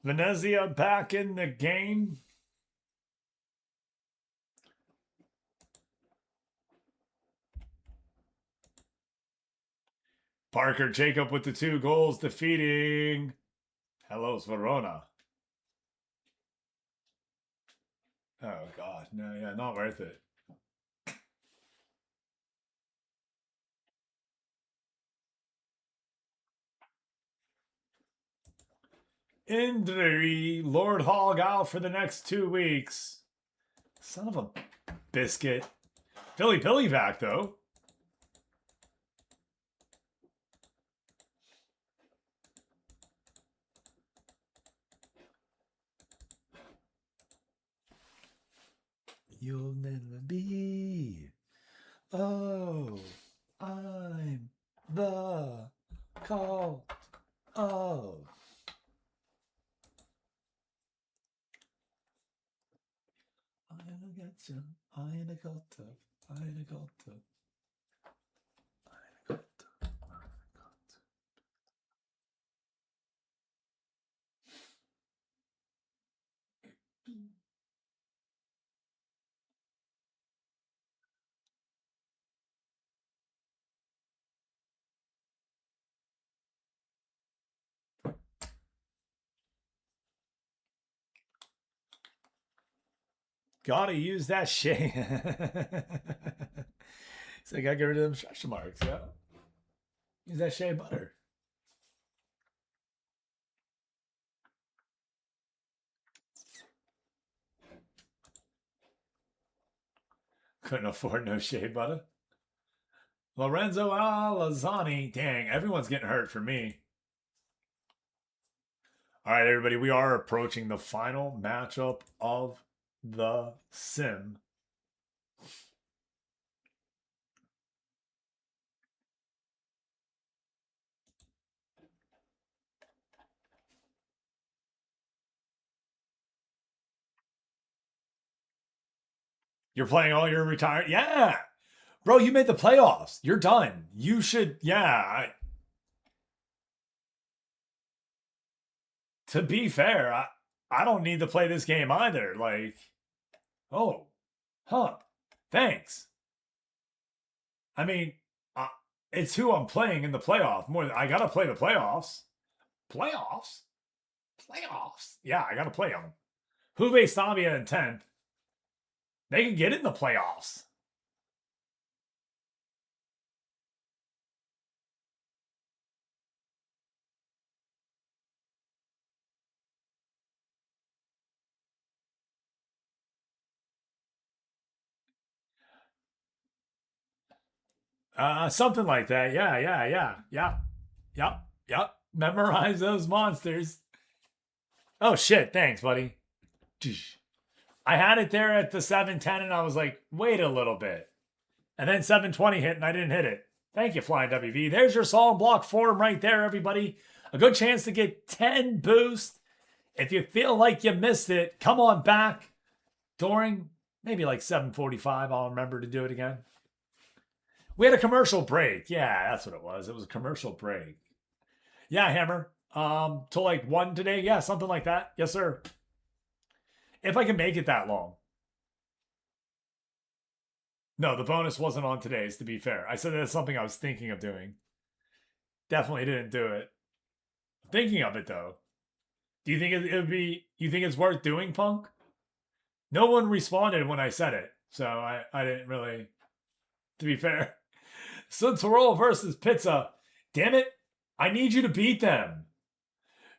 Venezia back in the game. Parker Jacob with the 2 goals, defeating Hellos Verona. Oh, God. No, yeah, not worth it. Injury. Lord Hogg out for the next 2 weeks. Son of a biscuit. Philly Pilly back, though. You'll never be. Oh, I'm the call of. I got you. I got to. I got to. I got to. Gotta use that shit. So I gotta get rid of them stretch marks, yeah. Use that shea butter. Couldn't afford no shea butter. Lorenzo Alazzani. Dang, everyone's getting hurt for me. All right, everybody, we are approaching the final matchup of the sim. You're playing all your retired. Yeah. Bro, you made the playoffs. You're done. You should, yeah. To be fair, I don't need to play this game either. Like, oh, huh. Thanks. I mean, it's who I'm playing in the playoff more than I gotta play the playoffs. Playoffs? Playoffs? Yeah, I gotta play them. Juve Stabia in 10th. They can get in the playoffs. Something like that. Yeah. Memorize those monsters. Oh shit! Thanks, buddy. I had it there at the 710, and I was like, wait a little bit, and then 720 hit, and I didn't hit it. Thank you, Flying WV. There's your solid block form right there, everybody. A good chance to get 10 boost. If you feel like you missed it, come on back during maybe like 7:45. I'll remember to do it again. We had a commercial break. Yeah, that's what it was. It was a commercial break. Yeah, Hammer. Till like 1 today. Yeah, something like that. Yes, sir. If I can make it that long. No, the bonus wasn't on today's, to be fair. I said that's something I was thinking of doing. Definitely didn't do it. Thinking of it, though. Do you think it would be... You think it's worth doing, Punk? No one responded when I said it, so I didn't really... To be fair. So Tyrol versus Pizza. Damn it. I need you to beat them.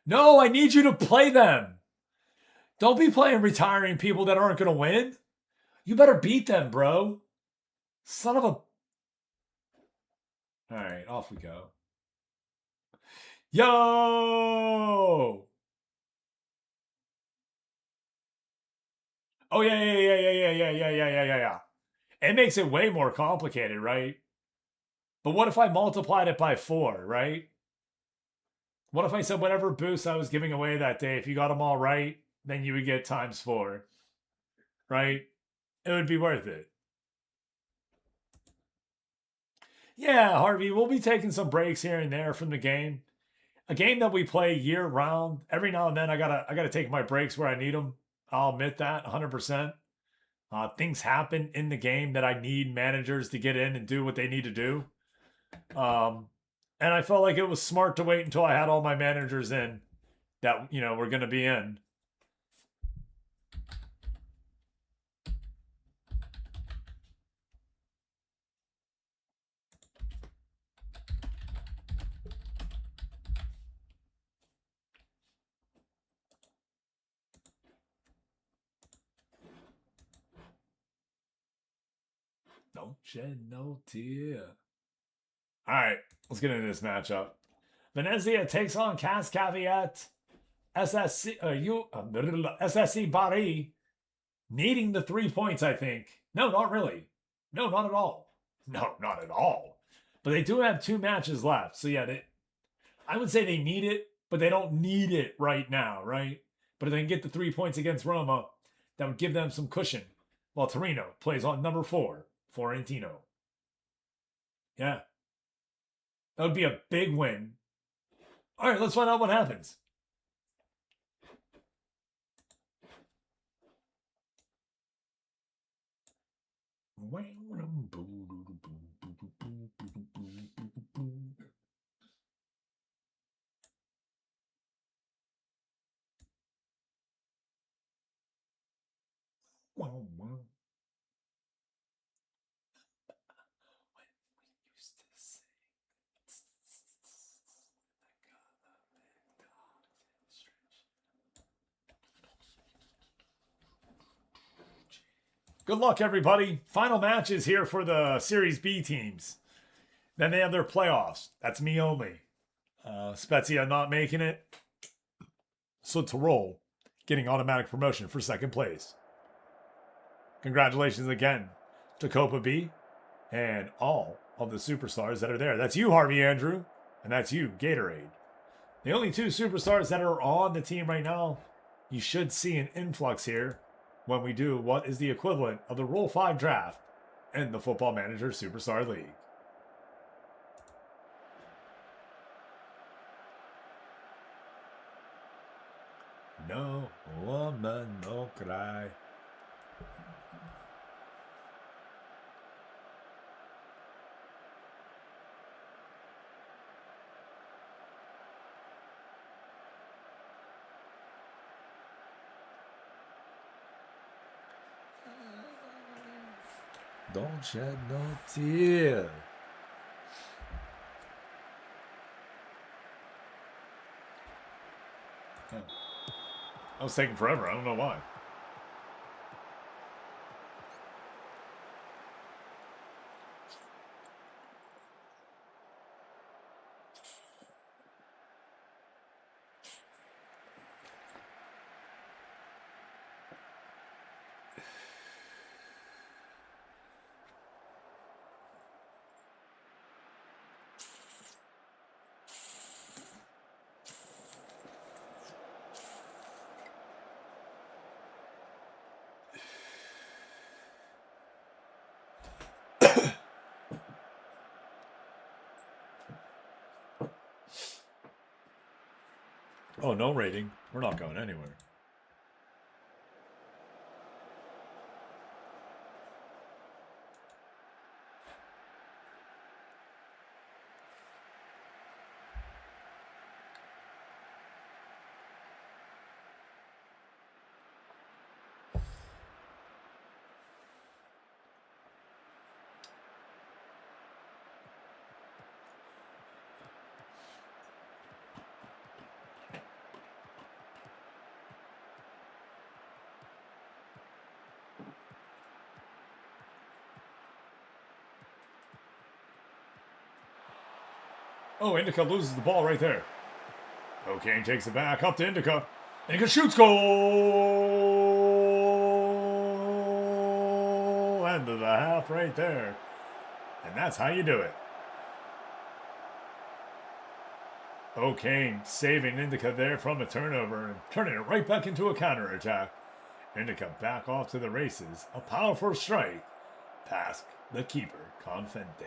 No, I need you to play them. Don't be playing retiring people that aren't going to win. You better beat them, bro. Son of a... All right, off we go. Yo! Oh, yeah. It makes it way more complicated, right? But what if I multiplied it by 4, right? What if I said whatever boosts I was giving away that day, if you got them all right, then you would get times 4, right? It would be worth it. Yeah, Harvey, we'll be taking some breaks here and there from the game. A game that we play year round. Every now and then, I gotta take my breaks where I need them. I'll admit that 100%. Things happen in the game that I need managers to get in and do what they need to do. And I felt like it was smart to wait until I had all my managers in that, were going to be in. Don't shed no tear. All right, let's get into this matchup. Venezia takes on Cas Caveat. SSC Bari needing the 3 points, I think. No, not really. No, not at all. No, not at all. But they do have 2 matches left. So, yeah, I would say they need it, but they don't need it right now, right? But if they can get the 3 points against Roma, that would give them some cushion. While Torino plays on number 4, Florentino. Yeah. That would be a big win. All right, let's find out what happens. Good luck, everybody. Final matches here for the Series B teams. Then they have their playoffs. That's me only. Spezia not making it. So Tyrol getting automatic promotion for 2nd place. Congratulations again to Copa B and all of the superstars that are there. That's you, Harvey Andrew, and that's you, Gatorade. The only 2 superstars that are on the team right now, you should see an influx here when we do what is the equivalent of the Rule 5 draft in the Football Manager Superstar League. No woman, no cry. Don't shed no tear. Oh. I was taking forever. I don't know why. Oh, no rating. We're not going anywhere. Oh, Indica loses the ball right there. O'Kane takes it back, up to Indica. Indica shoots, goal! End of the half right there. And that's how you do it. O'Kane saving Indica there from a turnover and turning it right back into a counterattack. Indica back off to the races. A powerful strike. Past the keeper, Confente.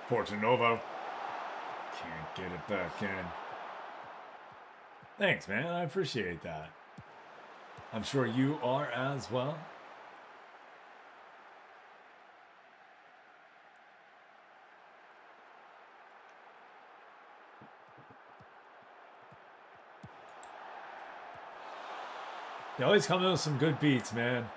Portanovo. Can't get it back in. Thanks, man. I appreciate that. I'm sure you are as well. They always come in with some good beats, man.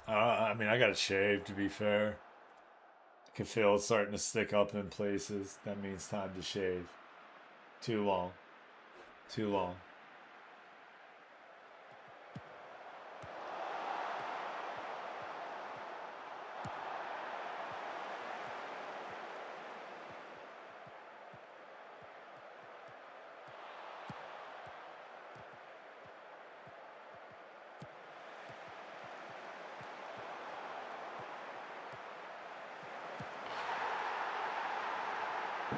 I mean, I got it shaved, to be fair. I can feel it starting to stick up in places. That means time to shave. Too long. Too long.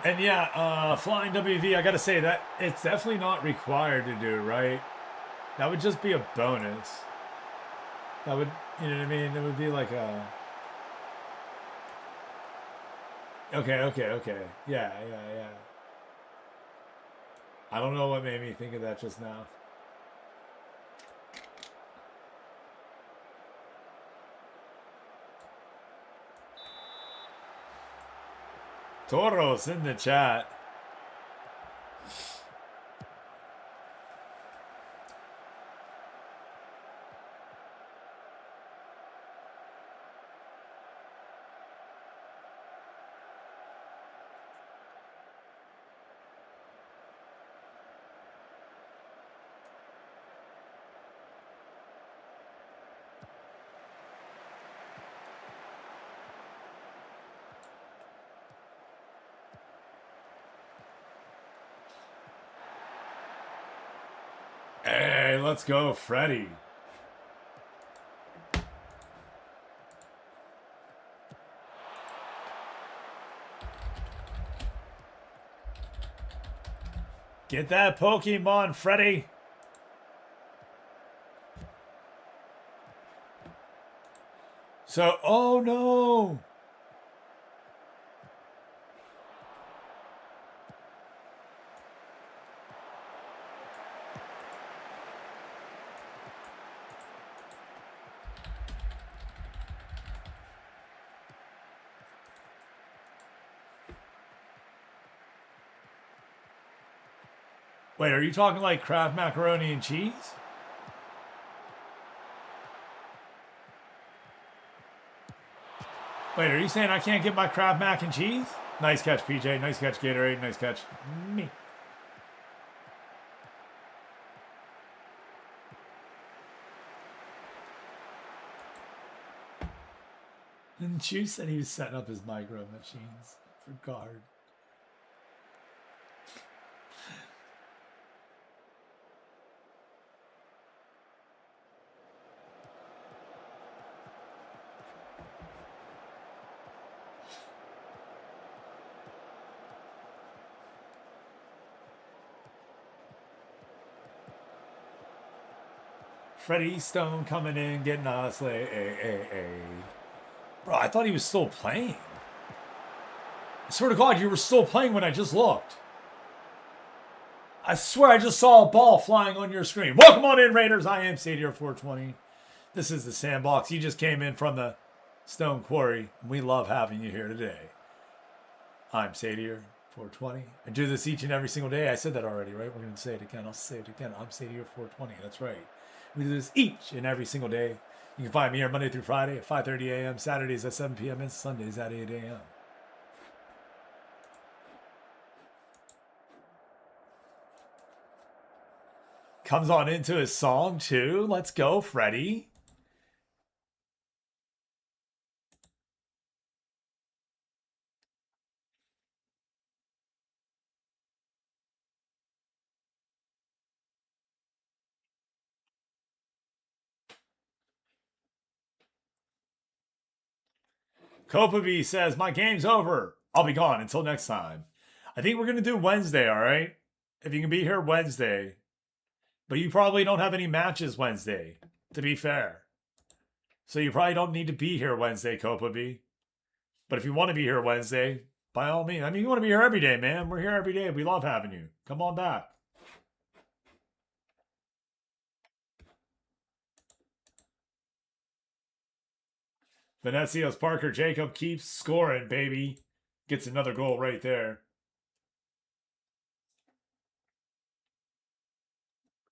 And yeah, flying WV, I gotta say that it's definitely not required to do, right? That would just be a bonus. That would, you know what I mean? It would be like a... Okay. Yeah. I don't know what made me think of that just now. Toros in the chat. Hey, let's go, Freddie. Get that Pokemon, Freddy. So, oh no. Wait, are you talking like Kraft macaroni and cheese? Wait, are you saying I can't get my Kraft mac and cheese? Nice catch, PJ. Nice catch, Gatorade. Nice catch. Me. And Chu said he was setting up his micro machines for guard. Freddie Stone coming in, getting us Bro, I thought he was still playing. I swear to God, you were still playing when I just looked. I swear I just saw a ball flying on your screen. Welcome on in, Raiders. I am Sadir420. This is the Sandbox. You just came in from the Stone Quarry. We love having you here today. I'm Sadir420. I do this each and every single day. I said that already, right? We're going to say it again. I'll say it again. I'm Sadir420. That's right. We do this each and every single day. You can find me here Monday through Friday at 5:30 a.m., Saturdays at 7 p.m., and Sundays at 8 a.m. Comes on into his song, too. Let's go, Freddie. Kopaby says, my game's over. I'll be gone until next time. I think we're going to do Wednesday, all right? If you can be here Wednesday. But you probably don't have any matches Wednesday, to be fair. So you probably don't need to be here Wednesday, Kopaby. But if you want to be here Wednesday, by all means. I mean, you want to be here every day, man. We're here every day. We love having you. Come on back. Venecios Parker Jacob keeps scoring, baby. Gets another goal right there.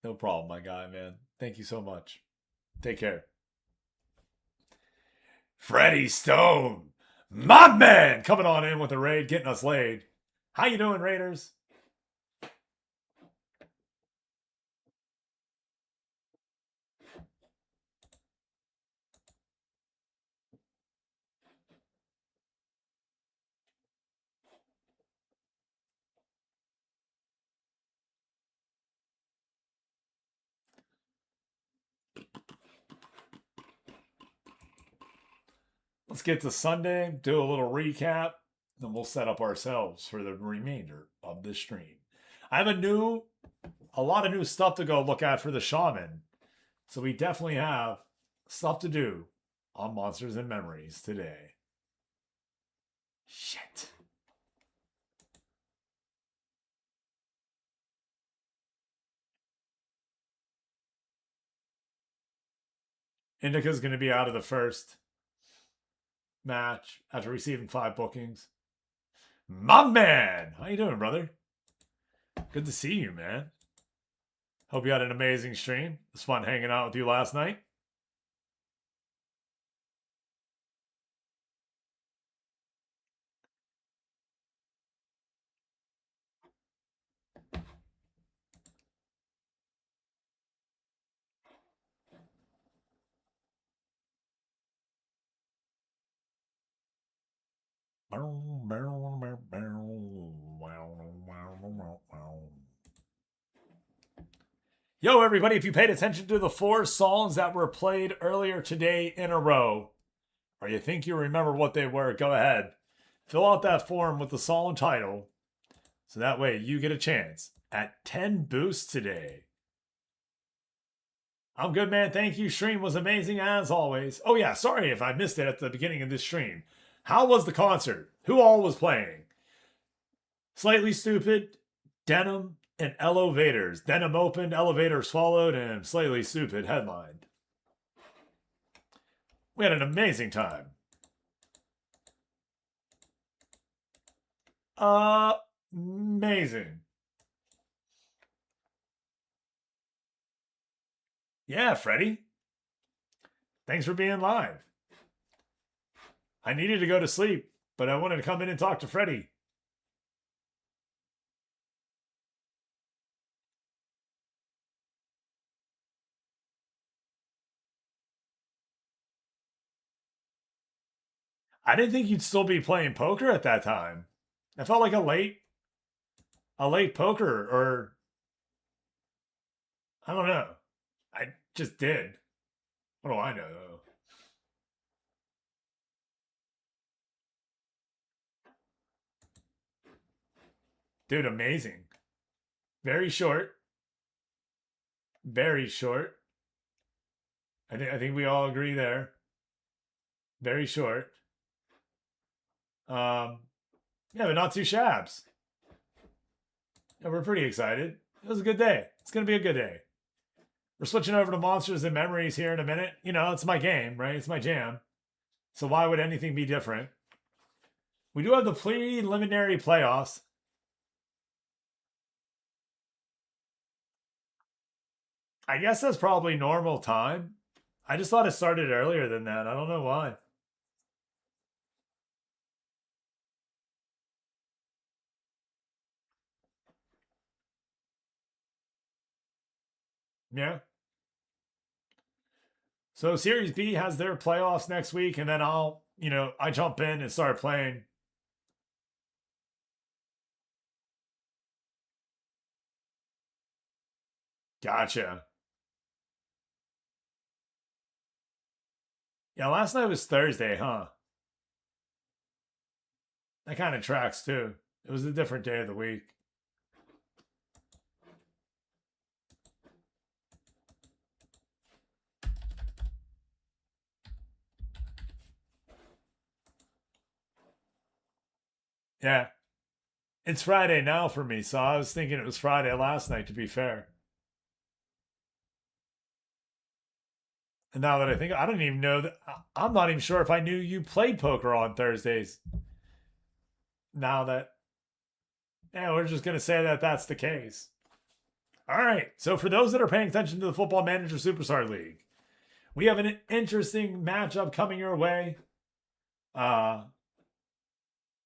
No problem, my guy, man. Thank you so much. Take care. Freddie Stone, my man, coming on in with the raid, getting us laid. How you doing, Raiders? Let's get to Sunday, do a little recap, then we'll set up ourselves for the remainder of this stream. I have a lot of new stuff to go look at for the Shaman. So we definitely have stuff to do on Monsters and Memories today. Shit. Indica's going to be out of the first match after receiving 5 bookings. My man! How you doing, brother? Good to see you, man. Hope you had an amazing stream. It was fun hanging out with you last night. Yo, everybody, if you paid attention to the 4 songs that were played earlier today in a row, or you think you remember what they were, go ahead. Fill out that form with the song title, so that way you get a chance at 10 boosts today. I'm good, man. Thank you. Stream was amazing as always. Oh, yeah. Sorry if I missed it at the beginning of this stream. How was the concert? Who all was playing? Slightly Stupid, Denim, and Elevators. Denim opened, Elevators followed, and Slightly Stupid headlined. We had an amazing time. Amazing. Yeah, Freddie. Thanks for being live. I needed to go to sleep, but I wanted to come in and talk to Freddie. I didn't think you'd still be playing poker at that time. I felt like a late poker, or I don't know. I just did. What do I know? Dude, amazing. Very short. Very short. I think we all agree there. Very short. Yeah, but not too shabs. Yeah, we're pretty excited. It was a good day. It's gonna be a good day. We're switching over to Monsters and Memories here in a minute. You know, it's my game, right? It's my jam. So why would anything be different? We do have the preliminary playoffs. I guess that's probably normal time. I just thought it started earlier than that. I don't know why. Yeah. So Series B has their playoffs next week, and then I jump in and start playing. Gotcha. Yeah, last night was Thursday, huh? That kind of tracks too. It was a different day of the week. Yeah. It's Friday now for me, so I was thinking it was Friday last night, to be fair. And now that I think, I don't even know that. I'm not even sure if I knew you played poker on Thursdays. Now that, yeah, we're just going to say that that's the case. All right. So for those that are paying attention to the Football Manager Superstar League, we have an interesting matchup coming your way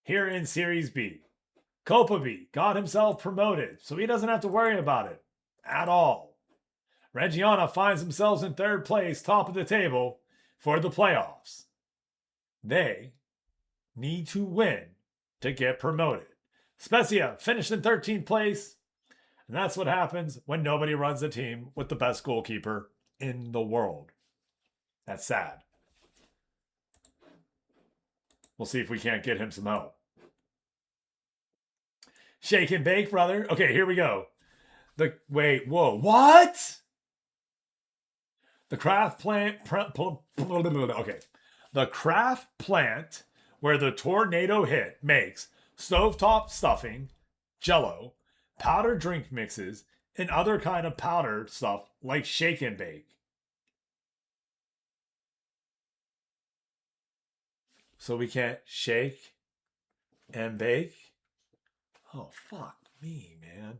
here in Series B. Kopabi got himself promoted, so he doesn't have to worry about it at all. Reggiana finds themselves in third place, top of the table for the playoffs. They need to win to get promoted. Spezia finished in 13th place, and that's what happens when nobody runs a team with the best goalkeeper in the world. That's sad. We'll see if we can't get him some help. Shake and bake, brother. Okay, here we go. What? The craft plant. Okay. The craft plant where the tornado hit makes stovetop stuffing, jello, powdered drink mixes, and other kind of powdered stuff like shake and bake. So we can't shake and bake? Oh, fuck me, man.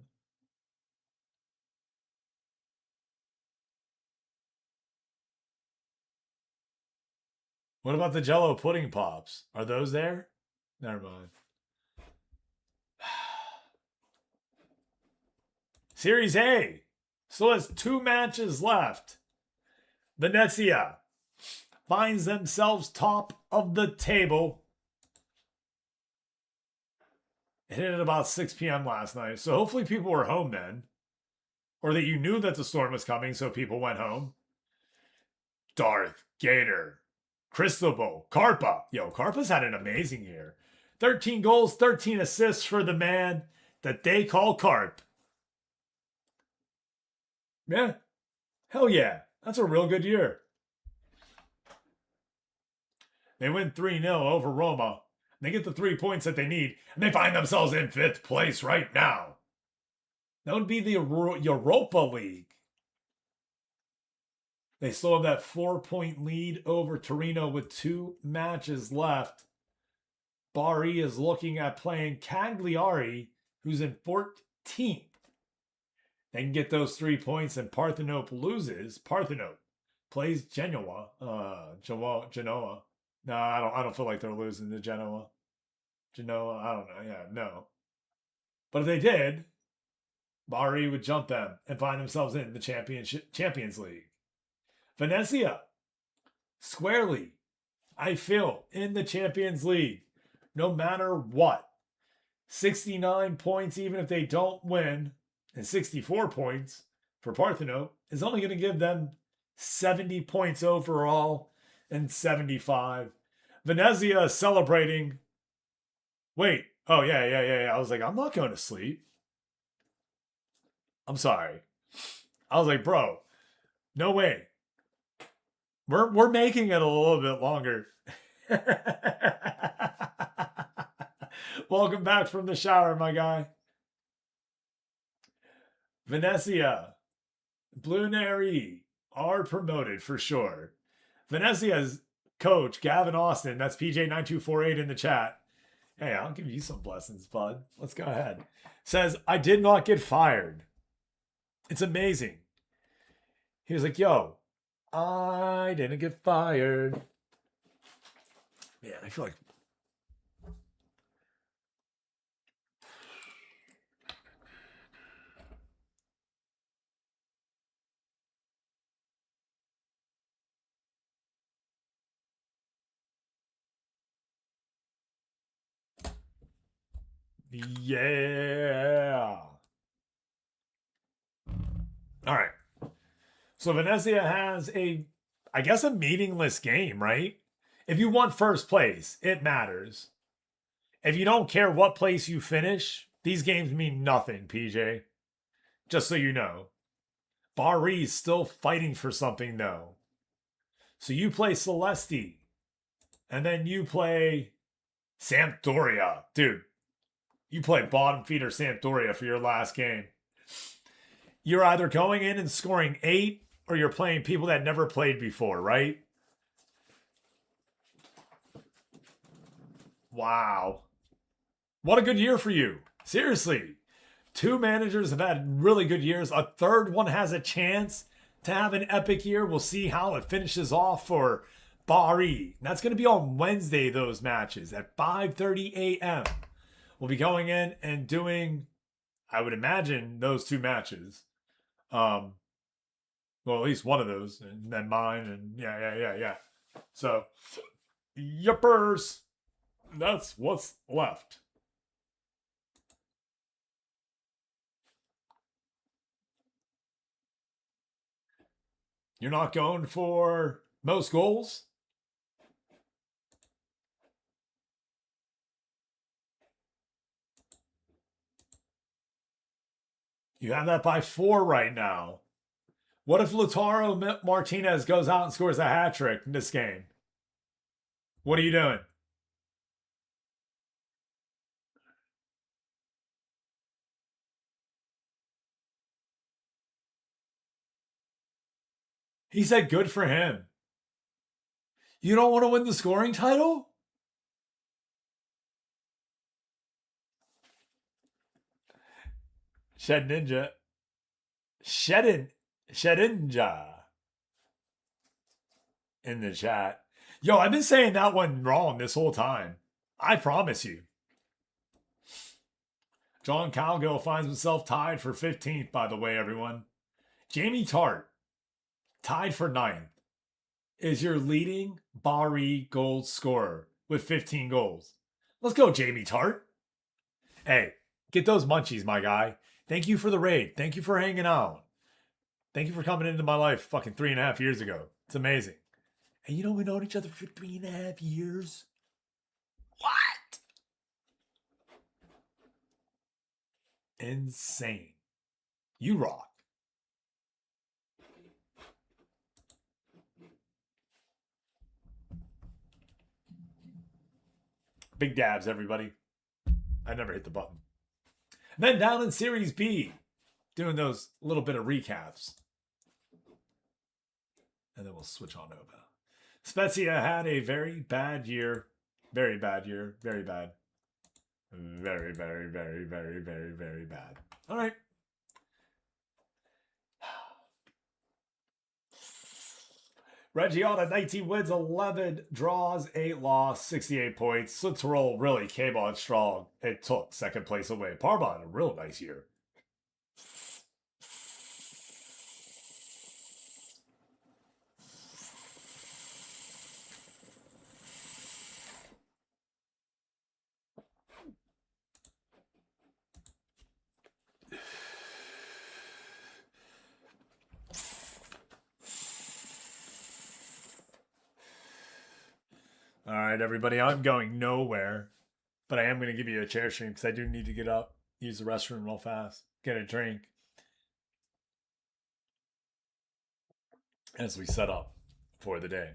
What about the Jello pudding pops? Are those there? Never mind. Series A still has 2 matches left. Venezia finds themselves top of the table. It hit at about 6 p.m. last night, so hopefully people were home then. Or that you knew that the storm was coming, so people went home. Darth Gator, Cristobal, Carpa. Yo, Carpa's had an amazing year. 13 goals, 13 assists for the man that they call Carp. Yeah. Hell yeah. That's a real good year. They win 3-0 over Roma. They get the 3 points that they need, and they find themselves in 5th place right now. That would be the Europa League. They still have that 4-point lead over Torino with 2 matches left. Bari is looking at playing Cagliari, who's in 14th. They can get those 3 points, and Parthenope loses. Parthenope plays Genoa. Genoa. No, I don't feel like they're losing to Genoa. Genoa, I don't know. Yeah, no. But if they did, Bari would jump them and find themselves in the Champions League. Venezia, squarely, I feel, in the Champions League, no matter what. 69 points, even if they don't win, and 64 points for Parthenope is only going to give them 70 points overall and 75. Venezia is celebrating. Wait. Oh, yeah. I was like, I'm not going to sleep. I'm sorry. I was like, bro, no way. We're making it a little bit longer. Welcome back from the shower, my guy. Venecia, Blue Nary are promoted for sure. Venecia's coach, Gavin Austin, that's PJ9248 in the chat. Hey, I'll give you some blessings, bud. Let's go ahead. Says, I did not get fired. It's amazing. He was like, yo, I didn't get fired. Man, I feel like yeah. All right. So Venezia has I guess, a meaningless game, right? If you want first place, it matters. If you don't care what place you finish, these games mean nothing, PJ. Just so you know. Bari's still fighting for something, though. So you play Celesti, and then you play Sampdoria. Dude, you play bottom feeder Sampdoria for your last game. You're either going in and scoring 8, or you're playing people that never played before, right? Wow. What a good year for you. Seriously. 2 managers have had really good years. A third one has a chance to have an epic year. We'll see how it finishes off for Bari. And that's going to be on Wednesday, those matches at 5:30 a.m. We'll be going in and doing, I would imagine, those 2 matches. Well, at least one of those, and then mine, and yeah. So, yuppers. That's what's left. You're not going for most goals? You have that by 4 right now. What if Lautaro Martinez goes out and scores a hat trick in this game? What are you doing? He said good for him. You don't want to win the scoring title? Shed Ninja. Shedinja in the chat. Yo, I've been saying that one wrong this whole time. I promise you. John Calgill finds himself tied for 15th, by the way, everyone. Jamie Tart, tied for 9th, is your leading Bari goal scorer with 15 goals. Let's go, Jamie Tart. Hey, get those munchies, my guy. Thank you for the raid. Thank you for hanging out. Thank you for coming into my life fucking 3.5 years ago. It's amazing. And you know, we've known each other for 3.5 years. What? Insane. You rock. Big dabs, everybody. I never hit the button. And then down in Series B, doing those little bit of recaps. And then we'll switch on over. Spezia had a very bad year. Very bad year. Very bad. Very, very, very, very, very, very bad. All right. Reggiana, 19 wins, 11 draws, 8 loss, 68 points. Littoral really came on strong. It took second place away. Parma had a real nice year. All right, everybody, I'm going nowhere, but I am going to give you a chair stream because I do need to get up, use the restroom real fast, get a drink as we set up for the day.